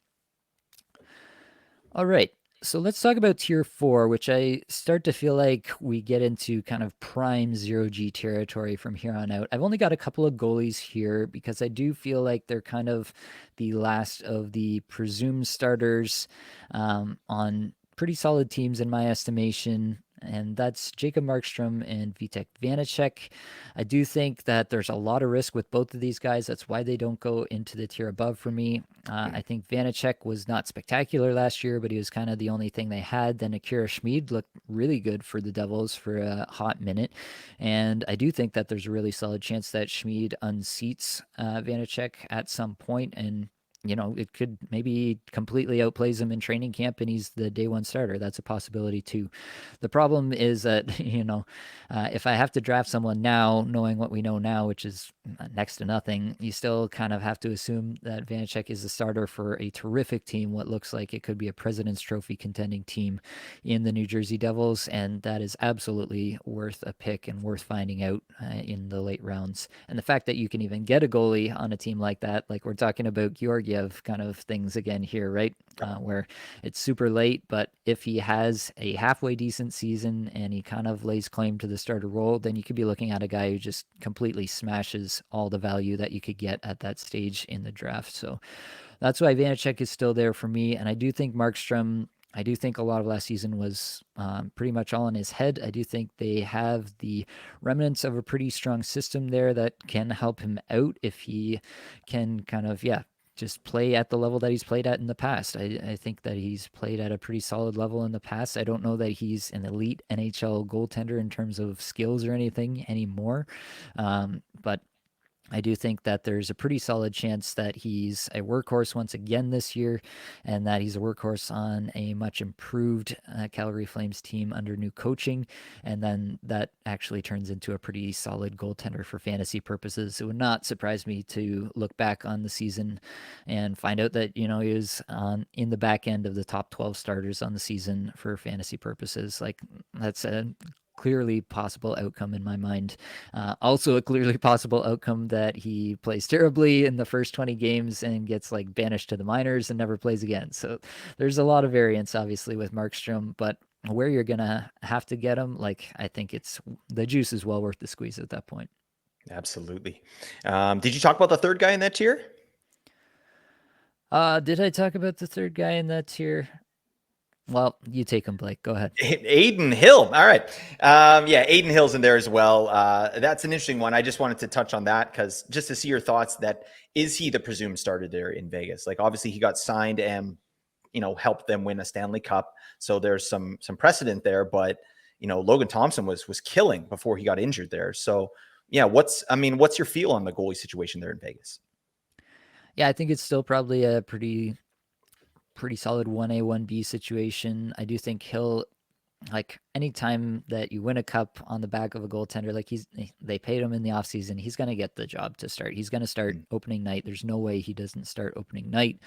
All right. So let's talk about tier 4, which I start to feel like we get into kind of prime zero G territory from here on out. I've only got a couple of goalies here because I do feel like they're kind of the last of the presumed starters on pretty solid teams in my estimation. And that's Jacob Markstrom and Vitek Vanacek. I do think that there's a lot of risk with both of these guys. That's why they don't go into the tier above for me. I think Vanacek was not spectacular last year, but he was kind of the only thing they had. Then Akira Schmid looked really good for the Devils for a hot minute. And I do think that there's a really solid chance that Schmid unseats Vanacek at some point, and it could maybe completely outplays him in training camp and he's the day one starter. That's a possibility too. The problem is that, if I have to draft someone now, knowing what we know now, which is next to nothing, you still kind of have to assume that Vanacek is the starter for a terrific team, what looks like it could be a President's Trophy contending team in the New Jersey Devils, and that is absolutely worth a pick and worth finding out in the late rounds. And the fact that you can even get a goalie on a team like that, like we're talking about Georgiev kind of things again here, right? Where it's super late, but if he has a halfway decent season and he kind of lays claim to the starter role, then you could be looking at a guy who just completely smashes all the value that you could get at that stage in the draft. So that's why Vanacek is still there for me. And I do think Markstrom, I do think a lot of last season was pretty much all in his head. I do think they have the remnants of a pretty strong system there that can help him out if he can kind of, just play at the level that he's played at in the past. I think that he's played at a pretty solid level in the past. I don't know that he's an elite NHL goaltender in terms of skills or anything anymore. But I do think that there's a pretty solid chance that he's a workhorse once again this year, and that he's a workhorse on a much improved Calgary Flames team under new coaching, and then that actually turns into a pretty solid goaltender for fantasy purposes. It would not surprise me to look back on the season and find out that he was in the back end of the top 12 starters on the season for fantasy purposes. Like that's a clearly possible outcome in my mind. Also, a clearly possible outcome that he plays terribly in the first 20 games and gets like banished to the minors and never plays again. So there's a lot of variance, obviously, with Markstrom, but where you're gonna have to get him, like I think it's the juice is well worth the squeeze at that point. Absolutely. Did you talk about the third guy in that tier? Did I talk about the third guy in that tier? Well, you take him, Blake. Go ahead. Adin Hill. All right. Yeah, Adin Hill's in there as well. That's an interesting one. I just wanted to touch on that because just to see your thoughts that is he the presumed starter there in Vegas? Like obviously he got signed and helped them win a Stanley Cup. So there's some precedent there, but Logan Thompson was killing before he got injured there. So yeah, what's your feel on the goalie situation there in Vegas? Yeah, I think it's still probably a pretty solid 1A, 1B situation. I do think Hill, like anytime that you win a cup on the back of a goaltender, like they paid him in the offseason, he's going to get the job to start. He's going to start opening night. There's no way he doesn't start opening night.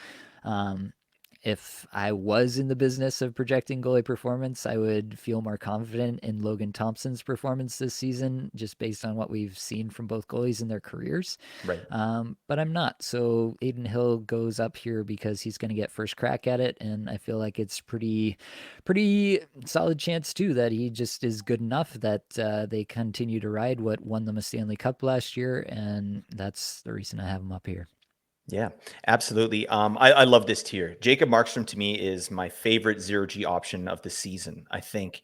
If I was in the business of projecting goalie performance, I would feel more confident in Logan Thompson's performance this season, just based on what we've seen from both goalies in their careers. Right. But I'm not. So Adin Hill goes up here because he's going to get first crack at it, and I feel like it's pretty solid chance too that he just is good enough that they continue to ride what won them a Stanley Cup last year, and that's the reason I have him up here. Yeah, absolutely. I love this tier. Jacob Markstrom to me is my favorite zero G option of the season. I think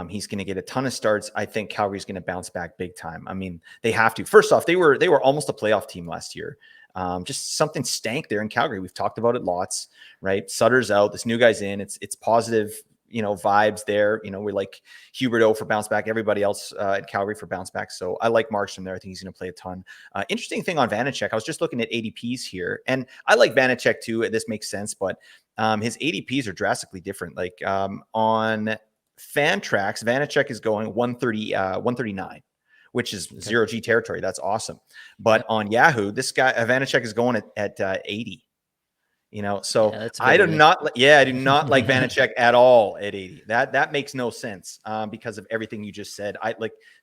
he's going to get a ton of starts. I think Calgary's going to bounce back big time. I mean, they have to. First off, they were almost a playoff team last year. Just something stank there in Calgary. We've talked about it lots, right? Sutter's out. This new guy's in. It's positive vibes there. We're like Huberto for bounce back, everybody else at Calgary for bounce back. So I like Markstrom there. I think he's going to play a ton. Interesting thing on Vanacek, I was just looking at ADPs here, and I like Vanacek too. This makes sense, but his ADPs are drastically different. Like on Fantrax, Vanacek is going 139. Which is zero G territory. That's awesome. But on Yahoo, this guy Vanacek is going at 80. So Yeah, I do not like Vanacek at all at 80. That makes no sense because of everything you just said.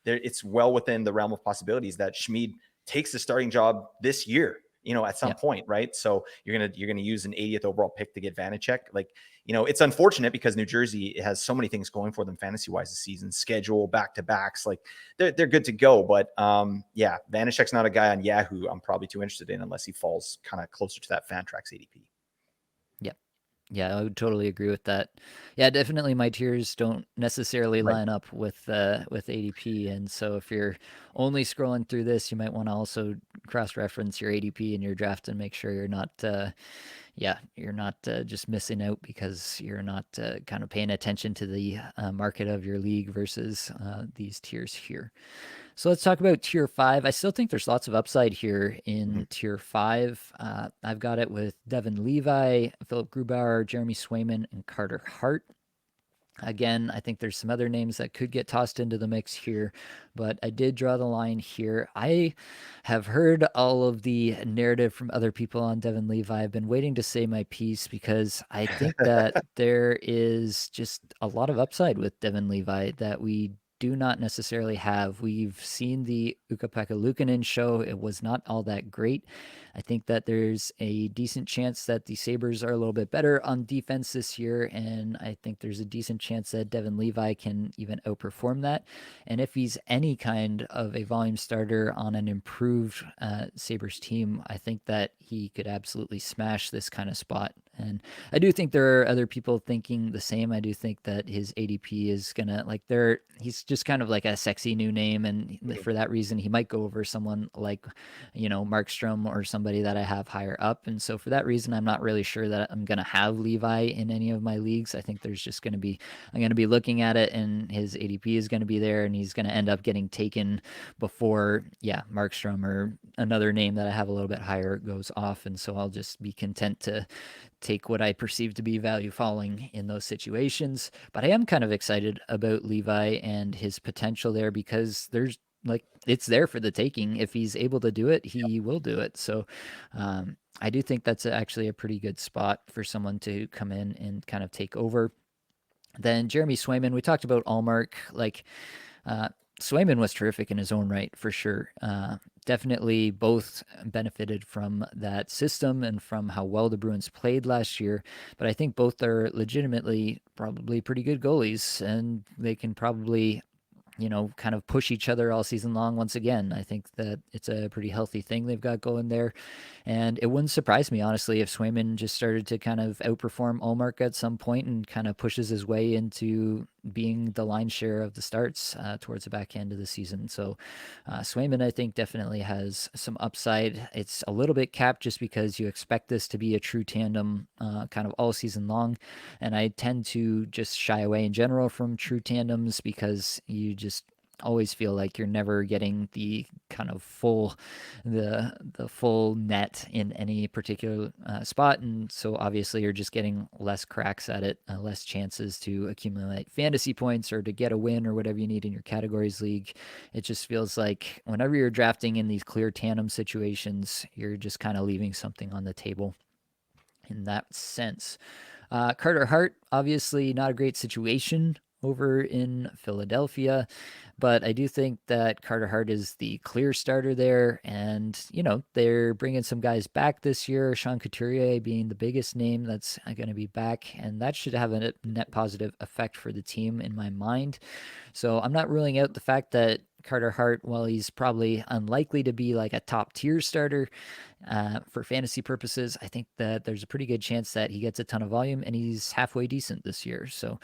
It's well within the realm of possibilities that Schmid takes the starting job this year. at some Yeah. point, right? So you're gonna use an 80th overall pick to get Vanacek. Like, it's unfortunate because New Jersey has so many things going for them fantasy wise this season, schedule, back to backs. Like they're good to go. But yeah, Vanacek's not a guy on Yahoo I'm probably too interested in unless he falls kind of closer to that Fantrax ADP. Yeah. Yeah, I would totally agree with that. Yeah, definitely my tiers don't necessarily Right. line up with ADP, and so if you're only scrolling through this, you might want to also cross-reference your ADP in your draft and make sure you're not you're not just missing out because you're not kind of paying attention to the market of your league versus these tiers here. So let's talk about tier five. I still think there's lots of upside here Mhm. in tier five. I've got it with Devin Levi, Philip Grubauer, Jeremy Swayman, and Carter Hart. Again, I think there's some other names that could get tossed into the mix here, but I did draw the line here. I have heard all of the narrative from other people on Devin Levi. I've been waiting to say my piece because I think that there is just a lot of upside with Devin Levi that we do not necessarily have. We've seen the Ukko-Pekka Luukkonen show. It was not all that great. I think that there's a decent chance that the Sabres are a little bit better on defense this year, and I think there's a decent chance that Devin Levi can even outperform that. And if he's any kind of a volume starter on an improved Sabres team, I think that he could absolutely smash this kind of spot. And I do think there are other people thinking the same. I do think that his ADP is gonna he's just kind of like a sexy new name, and Mhm. for that reason, he might go over someone like Markstrom or somebody that I have higher up. And so for that reason, I'm not really sure that I'm going to have Levi in any of my leagues. I think there's just going to be, I'm going to be looking at it and his ADP is going to be there and he's going to end up getting taken before, yeah, Markstrom or another name that I have a little bit higher goes off. And so I'll just be content to take what I perceive to be value falling in those situations. But I am kind of excited about Levi and his potential there because there's it's there for the taking. If he's able to do it, he will do it. So I do think that's actually a pretty good spot for someone to come in and kind of take over. Then Jeremy Swayman, we talked about Allmark. Uh, Swayman was terrific in his own right, for sure. Definitely both benefited from that system and from how well the Bruins played last year. But I think both are legitimately probably pretty good goalies, and they can probably kind of push each other all season long once again. I think that it's a pretty healthy thing they've got going there. And it wouldn't surprise me, honestly, if Swayman just started to kind of outperform Olmark at some point and kind of pushes his way into being the line share of the starts towards the back end of the season. So Swayman, I think, definitely has some upside. It's a little bit capped just because you expect this to be a true tandem kind of all season long. And I tend to just shy away in general from true tandems because you just always feel like you're never getting the kind of the full net in any particular spot, and so obviously you're just getting less cracks at it, less chances to accumulate fantasy points or to get a win or whatever you need in your categories league. It just feels like whenever you're drafting in these clear tandem situations, you're just kind of leaving something on the table in that sense. Carter Hart, obviously not a great situation over in Philadelphia, but I do think that Carter Hart is the clear starter there. And, they're bringing some guys back this year, Sean Couturier being the biggest name that's going to be back. And that should have a net positive effect for the team in my mind. So I'm not ruling out the fact that Carter Hart, while he's probably unlikely to be like a top tier starter for fantasy purposes, I think that there's a pretty good chance that he gets a ton of volume and he's halfway decent this year. So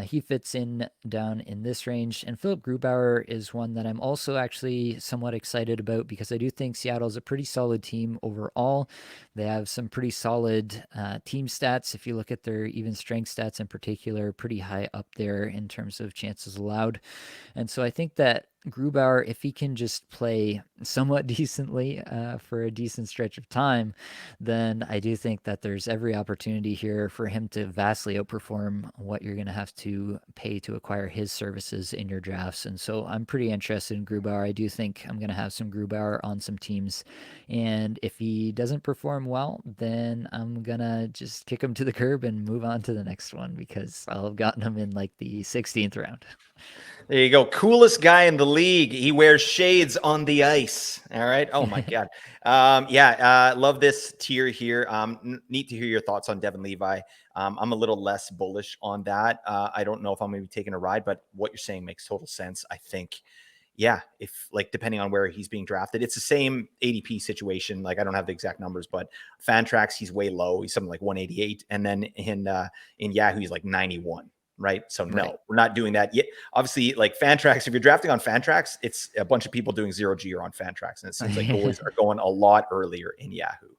he fits in down in this range. And Philip Grubauer is one that I'm also actually somewhat excited about because I do think Seattle's a pretty solid team overall. They have some pretty solid team stats. If you look at their even strength stats in particular, pretty high up there in terms of chances allowed. And so I think that Grubauer, if he can just play somewhat decently for a decent stretch of time, then I do think that there's every opportunity here for him to vastly outperform what you're going to have to pay to acquire his services in your drafts. And so I'm pretty interested in Grubauer. I do think I'm going to have some Grubauer on some teams. And if he doesn't perform well, then I'm going to just kick him to the curb and move on to the next one because I'll have gotten him in like the 16th round. There you go. Coolest guy in the league. He wears shades on the ice. All right. Oh my God. Love this tier here. Neat to hear your thoughts on Devin Levi. I'm a little less bullish on that. I don't know if I'm going to be taking a ride, but what you're saying makes total sense. I think, yeah, if like depending on where he's being drafted, it's the same ADP situation. Like I don't have the exact numbers, but Fantrax he's way low. He's something like 188, and then in Yahoo he's like 91. Right. So Right. no, we're not doing that yet. Obviously, like Fantrax, if you're drafting on Fantrax, it's a bunch of people doing ZeroG or on Fantrax. And it seems like goalies are going a lot earlier in Yahoo.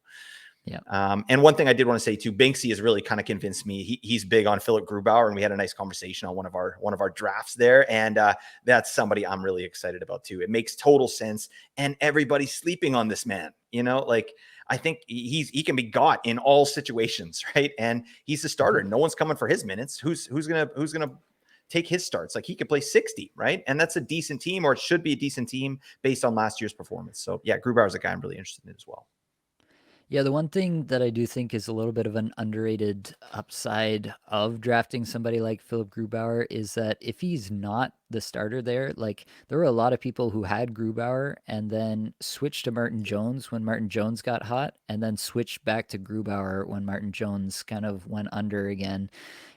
Yeah. And one thing I did want to say too, Banksy has really kind of convinced me. He's big on Philip Grubauer, and we had a nice conversation on one of our drafts there. And that's somebody I'm really excited about too. It makes total sense, and everybody's sleeping on this man. You know, like I think he can be got in all situations, right? And he's the starter. No one's coming for his minutes. Who's gonna take his starts? Like he could play 60, right? And that's a decent team, or it should be a decent team based on last year's performance. So yeah, Grubauer's a guy I'm really interested in as well. Yeah, the one thing that I do think is a little bit of an underrated upside of drafting somebody like Philip Grubauer is that if he's not the starter there, like there were a lot of people who had Grubauer and then switched to Martin Jones when Martin Jones got hot, and then switched back to Grubauer when Martin Jones kind of went under again.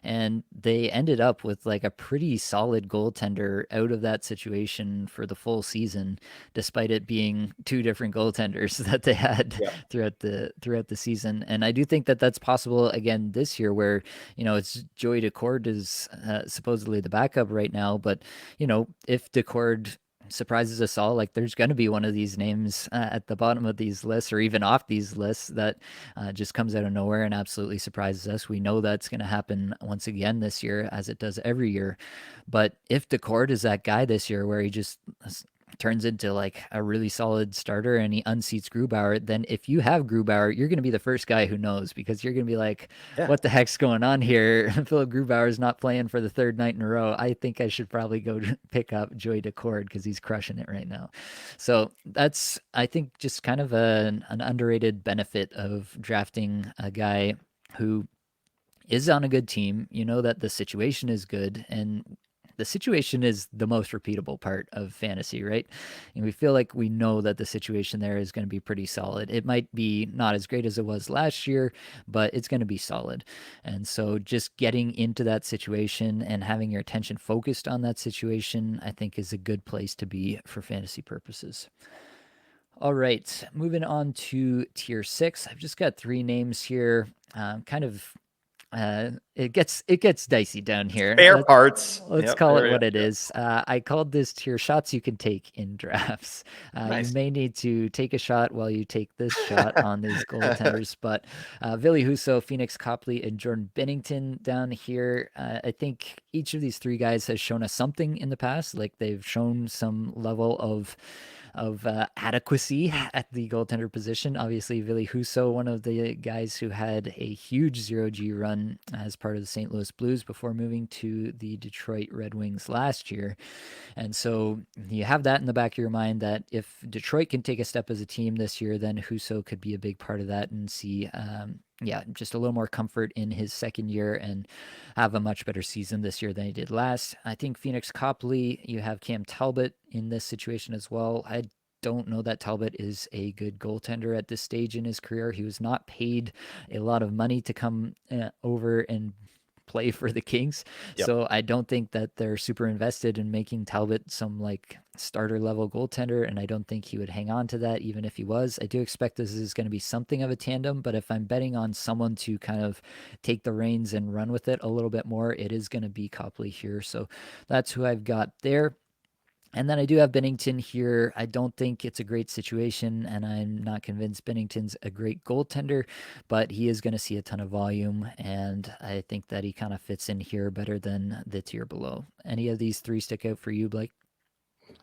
And they ended up with like a pretty solid goaltender out of that situation for the full season, despite it being two different goaltenders that they had Yeah. throughout the season. And I do think that that's possible again this year, where it's Joey Decord is supposedly the backup right now, but if Decord surprises us all, like there's going to be one of these names at the bottom of these lists or even off these lists that just comes out of nowhere and absolutely surprises us. We know that's going to happen once again this year, as it does every year. But if Decord is that guy this year where he just turns into like a really solid starter and he unseats Grubauer, then if you have Grubauer, you're going to be the first guy who knows, because you're going to be like, Yeah. what the heck's going on here? Philip Grubauer is not playing for the third night in a row. I think I should probably go pick up Joey Decord because he's crushing it right now. So that's, I think, just kind of an underrated benefit of drafting a guy who is on a good team. You know that the situation is good, and the situation is the most repeatable part of fantasy, right? And we feel like we know that the situation there is going to be pretty solid. It might be not as great as it was last year, but it's going to be solid. And so just getting into that situation and having your attention focused on that situation, I think, is a good place to be for fantasy purposes. All right, moving on to tier 6. I've just got 3 names here. Kind of it gets dicey down here. Spare parts. Let's Yep. call There it we go. what it is. I called this tier shots you can take in drafts. You Nice. may need to take a shot while you take this shot on these goaltenders, but Ville Husso, Phoenix Copley, and Jordan Bennington down here. I think each of these 3 guys has shown us something in the past. Like they've shown some level of adequacy at the goaltender position. Obviously, Ville Husso, one of the guys who had a huge zero-G run as part of the St. Louis Blues before moving to the Detroit Red Wings last year. And so you have that in the back of your mind that if Detroit can take a step as a team this year, then Husso could be a big part of that and see, just a little more comfort in his second year and have a much better season this year than he did last. I think Phoenix Copley, you have Cam Talbot in this situation as well. I don't know that Talbot is a good goaltender at this stage in his career. He was not paid a lot of money to come over and play for the Kings. Yep. So I don't think that they're super invested in making Talbot some like starter level goaltender. And I don't think he would hang on to that even if he was. I do expect this is going to be something of a tandem, but if I'm betting on someone to kind of take the reins and run with it a little bit more, it is going to be Copley here. So that's who I've got there. And then I do have Bennington here. I don't think it's a great situation, and I'm not convinced Bennington's a great goaltender, but he is going to see a ton of volume, and I think that he kind of fits in here better than the tier below. Any of these 3 stick out for you, Blake?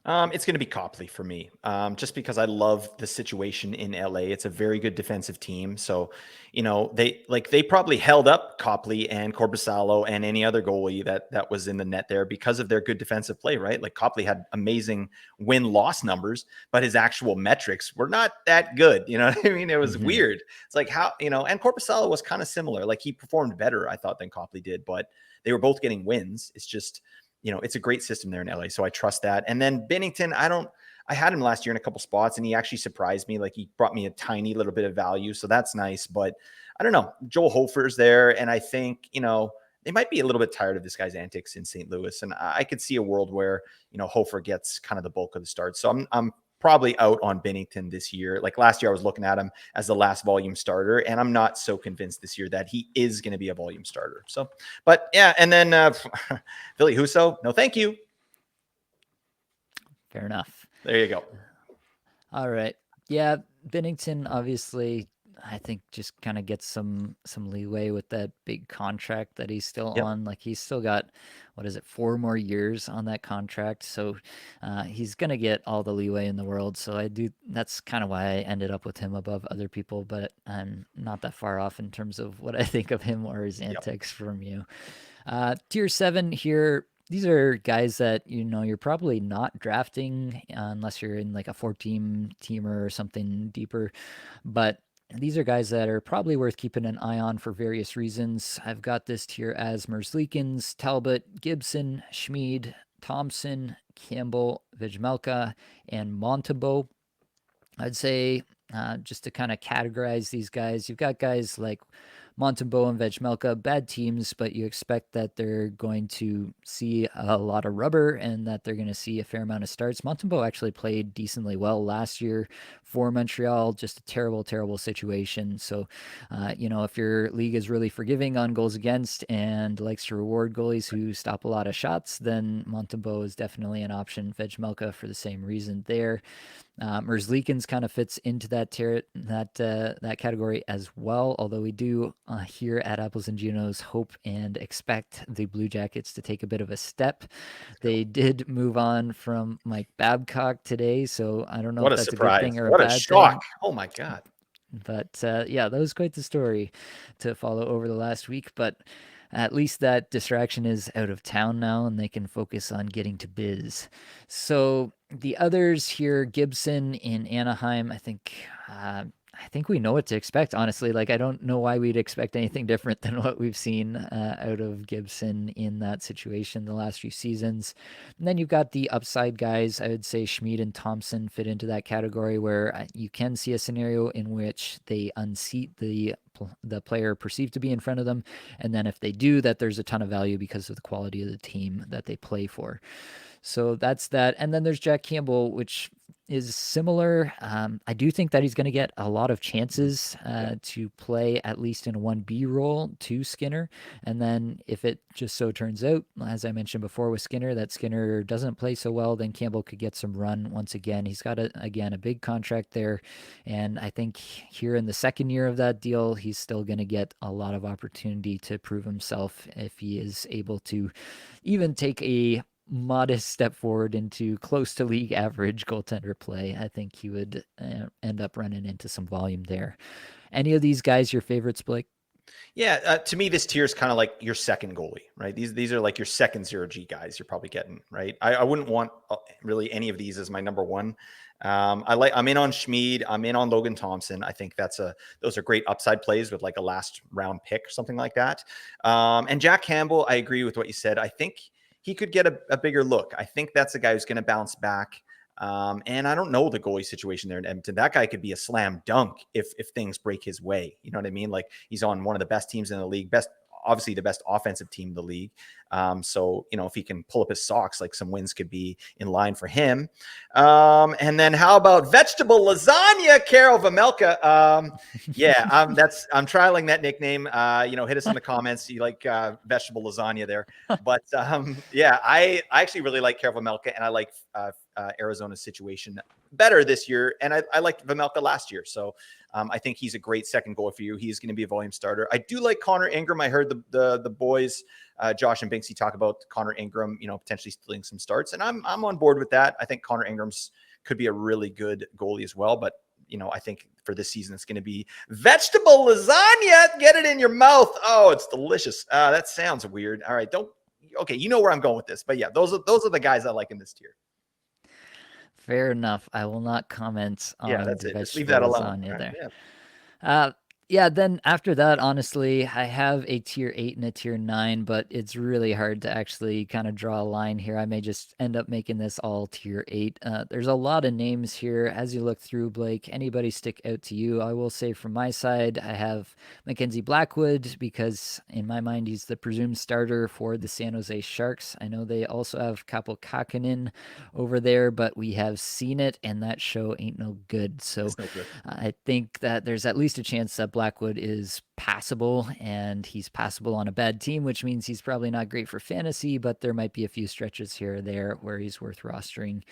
It's going to be Copley for me, just because I love the situation in LA. It's a very good defensive team, so they probably held up Copley and Korpisalo and any other goalie that was in the net there because of their good defensive play, right? Like Copley had amazing win-loss numbers, but his actual metrics were not that good. You know what I mean? It was weird. It's like how and Korpisalo was kind of similar. Like he performed better, I thought, than Copley did, but they were both getting wins. It's just it's a great system there in LA. So I trust that. And then Binnington, I had him last year in a couple spots and he actually surprised me. Like he brought me a tiny little bit of value. So that's nice. But I don't know. Joel Hofer's there. And I think, they might be a little bit tired of this guy's antics in St. Louis. And I could see a world where, Hofer gets kind of the bulk of the start. So I'm probably out on Binnington this year. Like last year, I was looking at him as the last volume starter, and I'm not so convinced this year that he is going to be a volume starter. So, but yeah, and then Billy Husso, no thank you. Fair enough. There you go. All right. Yeah, Binnington obviously I think just kind of gets some leeway with that big contract that he's still Yep. on. Like he's still got what is it, 4 more years on that contract, so he's gonna get all the leeway in the world. So I do. That's kind of why I ended up with him above other people, but I'm not that far off in terms of what I think of him or his antics from you. Tier 7 here. These are guys that you're probably not drafting unless you're in like a 4-teamer or something deeper, but these are guys that are probably worth keeping an eye on for various reasons. I've got this tier as Merzlikins, Talbot, Gibson, Schmid, Thompson, Campbell, Vejmelka, and Montembeau. I'd say just to kind of categorize these guys, you've got guys like Montembeau and Vejmelka, bad teams, but you expect that they're going to see a lot of rubber and that they're going to see a fair amount of starts. Montembeau actually played decently well last year for Montreal, just a terrible, terrible situation. So, if your league is really forgiving on goals against and likes to reward goalies who stop a lot of shots, then Montembeau is definitely an option. Vejmelka for the same reason there. Merzlikins kind of fits into that category as well. Although we do here at Apples and Junos hope and expect the Blue Jackets to take a bit of a step. They did move on from Mike Babcock today, so I don't know What if a that's a good surprise. thing or a What a bad shock. thing. Oh my God. But yeah, that was quite the story to follow over the last week. But at least that distraction is out of town now and they can focus on getting to biz. So the others here, Gibson in Anaheim, I think we know what to expect, honestly. Like, I don't know why we'd expect anything different than what we've seen out of Gibson in that situation the last few seasons. And then you've got the upside guys. I would say Schmid and Thompson fit into that category where you can see a scenario in which they unseat the player perceived to be in front of them. And then if they do, that there's a ton of value because of the quality of the team that they play for. So that's that. And then there's Jack Campbell, which is similar. I do think that he's going to get a lot of chances to play at least in a 1B role to Skinner. And then if it just so turns out, as I mentioned before with Skinner, that Skinner doesn't play so well, then Campbell could get some run once again. He's got, a big contract there. And I think here in the second year of that deal, he's still going to get a lot of opportunity to prove himself if he is able to even take a modest step forward into close to league average goaltender play. I think he would end up running into some volume there. Any of these guys your favorites, Blake? Yeah, to me, this tier is kind of like your second goalie, right? These are like your second ZeroG guys you're probably getting, right? I wouldn't want really any of these as my number one. I'm in on Schmid. I'm in on Logan Thompson. I think those are great upside plays with like a last round pick or something like that. And Jack Campbell, I agree with what you said. I think he could get a bigger look. I think that's a guy who's going to bounce back. And I don't know the goalie situation there in Edmonton. That guy could be a slam dunk if things break his way. You know what I mean? Like he's on one of the best teams in the league, obviously the best offensive team in the league. So, if he can pull up his socks, like some wins could be in line for him. And then how about vegetable lasagna, Carol Vamelka? I'm trialing that nickname. Hit us in the comments. You like vegetable lasagna there. But I actually really like Carol Vamelka, and I like Arizona's situation better this year. And I liked Vamelka last year. So I think he's a great second goal for you. He's going to be a volume starter. I do like Connor Ingram. I heard the boys, Josh and Binksy, talk about Connor Ingram, potentially stealing some starts. And I'm on board with that. I think Connor Ingram's could be a really good goalie as well. But, I think for this season, it's going to be vegetable lasagna. Get it in your mouth. Oh, it's delicious. That sounds weird. All right. Okay. You know where I'm going with this. But yeah, those are the guys I like in this tier. Fair enough. I will not comment on That's the it. Just leave vegetable that alone. lasagna Right, there. yeah. Yeah, then after that, honestly, I have a tier 8 and a tier 9, but it's really hard to actually kind of draw a line here. I may just end up making this all tier 8. There's a lot of names here. As you look through, Blake, anybody stick out to you? I will say from my side, I have Mackenzie Blackwood because in my mind, he's the presumed starter for the San Jose Sharks. I know they also have Kaapo Kakkonen over there, but we have seen it, and that show ain't no good. So It's no good. I think that there's at least a chance that Blackwood is passable, and he's passable on a bad team, which means he's probably not great for fantasy, but there might be a few stretches here or there where he's worth rostering.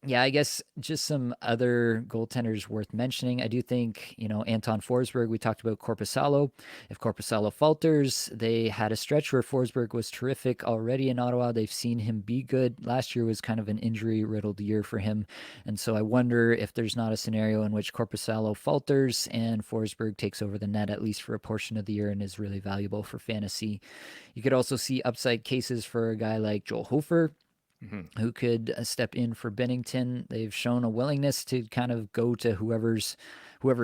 Yeah, I guess just some other goaltenders worth mentioning. I do think, Anton Forsberg, we talked about Corpusalo. If Corpusalo falters, they had a stretch where Forsberg was terrific already in Ottawa. They've seen him be good. Last year was kind of an injury riddled year for him. And so I wonder if there's not a scenario in which Corpusalo falters and Forsberg takes over the net at least for a portion of the year and is really valuable for fantasy. You could also see upside cases for a guy like Joel Hofer, who could step in for Bennington. They've shown a willingness to kind of go to whoever's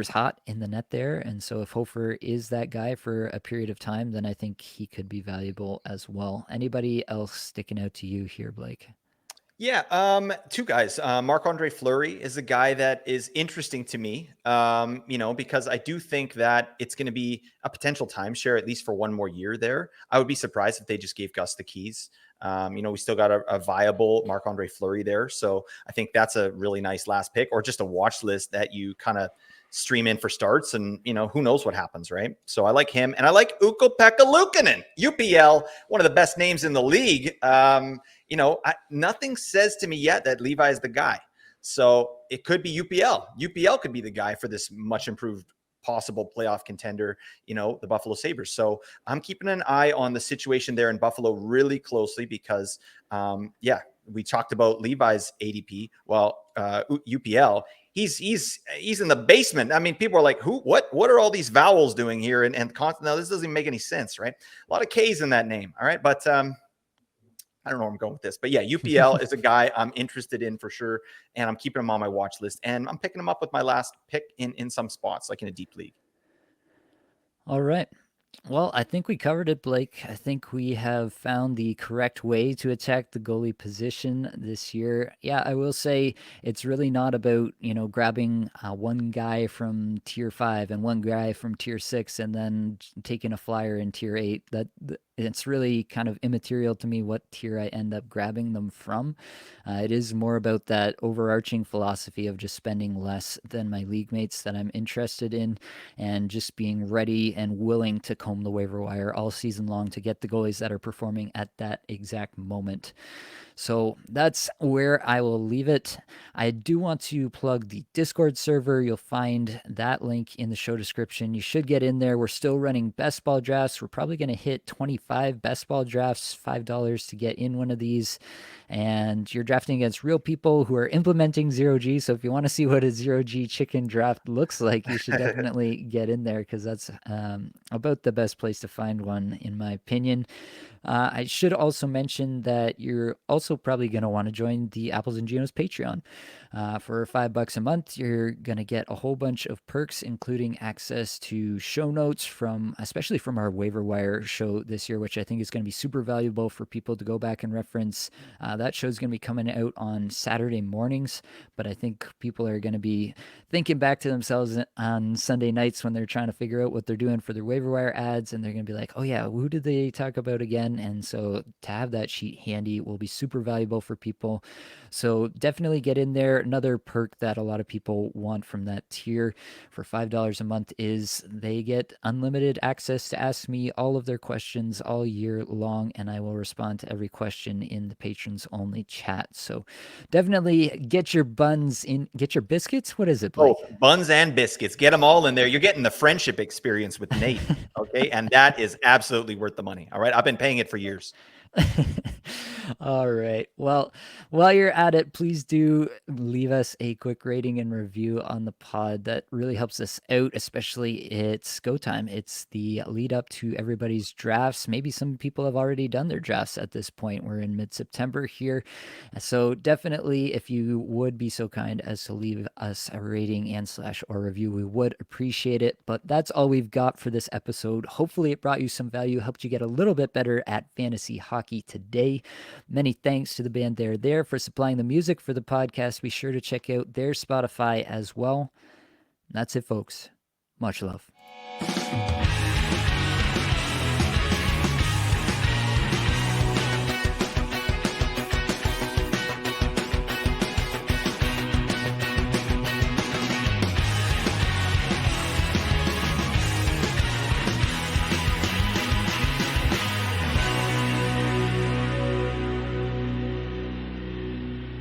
hot in the net there. And so if Hofer is that guy for a period of time, then I think he could be valuable as well. Anybody else sticking out to you here, Blake? Yeah, two guys. Marc-Andre Fleury is a guy that is interesting to me, because I do think that it's going to be a potential timeshare, at least for one more year there. I would be surprised if they just gave Gus the keys. We still got a viable Marc-Andre Fleury there. So I think that's a really nice last pick, or just a watch list that you kind of stream in for starts, and who knows what happens, right? So I like him, and I like Ukko-Pekka Luukkonen, UPL, one of the best names in the league. Nothing says to me yet that Levi is the guy. So it could be UPL. UPL could be the guy for this much improved possible playoff contender, the Buffalo Sabres. So I'm keeping an eye on the situation there in Buffalo really closely because, we talked about Levi's ADP. Well, UPL, he's in the basement. I mean, people are like, what are all these vowels doing here? And now this doesn't make any sense, right? A lot of K's in that name. All right. But, I don't know where I'm going with this, but yeah, UPL is a guy I'm interested in for sure, and I'm keeping him on my watch list, and I'm picking him up with my last pick in some spots, like in a deep league. All right. Well, I think we covered it, Blake. I think we have found the correct way to attack the goalie position this year. Yeah, I will say it's really not about, grabbing one guy from tier 5 and one guy from tier 6 and then taking a flyer in tier 8. It's really kind of immaterial to me what tier I end up grabbing them from. It is more about that overarching philosophy of just spending less than my league mates that I'm interested in and just being ready and willing to comb the waiver wire all season long to get the goalies that are performing at that exact moment. So that's where I will leave it. I do want to plug the Discord server. You'll find that link in the show description. You should get in there. We're still running best ball drafts. We're probably going to hit 25 best ball drafts, $5 to get in one of these. And you're drafting against real people who are implementing ZeroG. So if you want to see what a ZeroG chicken draft looks like, you should definitely get in there because that's about the best place to find one, in my opinion. I should also mention that you're also probably going to want to join the Apples and Ginos Patreon. For $5 a month, you're going to get a whole bunch of perks, including access to show notes especially from our waiver wire show this year, which I think is going to be super valuable for people to go back and reference. That show is going to be coming out on Saturday mornings, but I think people are going to be thinking back to themselves on Sunday nights when they're trying to figure out what they're doing for their waiver wire ads, and they're going to be like, oh yeah, who did they talk about again? And so to have that sheet handy will be super valuable for people. So definitely get in there. Another perk that a lot of people want from that tier for $5 a month is they get unlimited access to ask me all of their questions all year long, and I will respond to every question in the patrons only chat. So definitely get your buns in, get your biscuits. What is it, Blake? Oh, buns and biscuits. Get them all in there. You're getting the friendship experience with Nate. Okay. And that is absolutely worth the money. All right. I've been paying it for years. All right. Well, while you're at it, please do leave us a quick rating and review on the pod. That really helps us out, especially it's go time. It's the lead up to everybody's drafts. Maybe some people have already done their drafts at this point. We're in mid September here. So definitely, if you would be so kind as to leave us a rating and slash or review, we would appreciate it. But that's all we've got for this episode. Hopefully it brought you some value, helped you get a little bit better at fantasy hockey today. Many thanks to the band They're There for supplying the music for the podcast. Be sure to check out their Spotify as well. That's it, folks. Much love.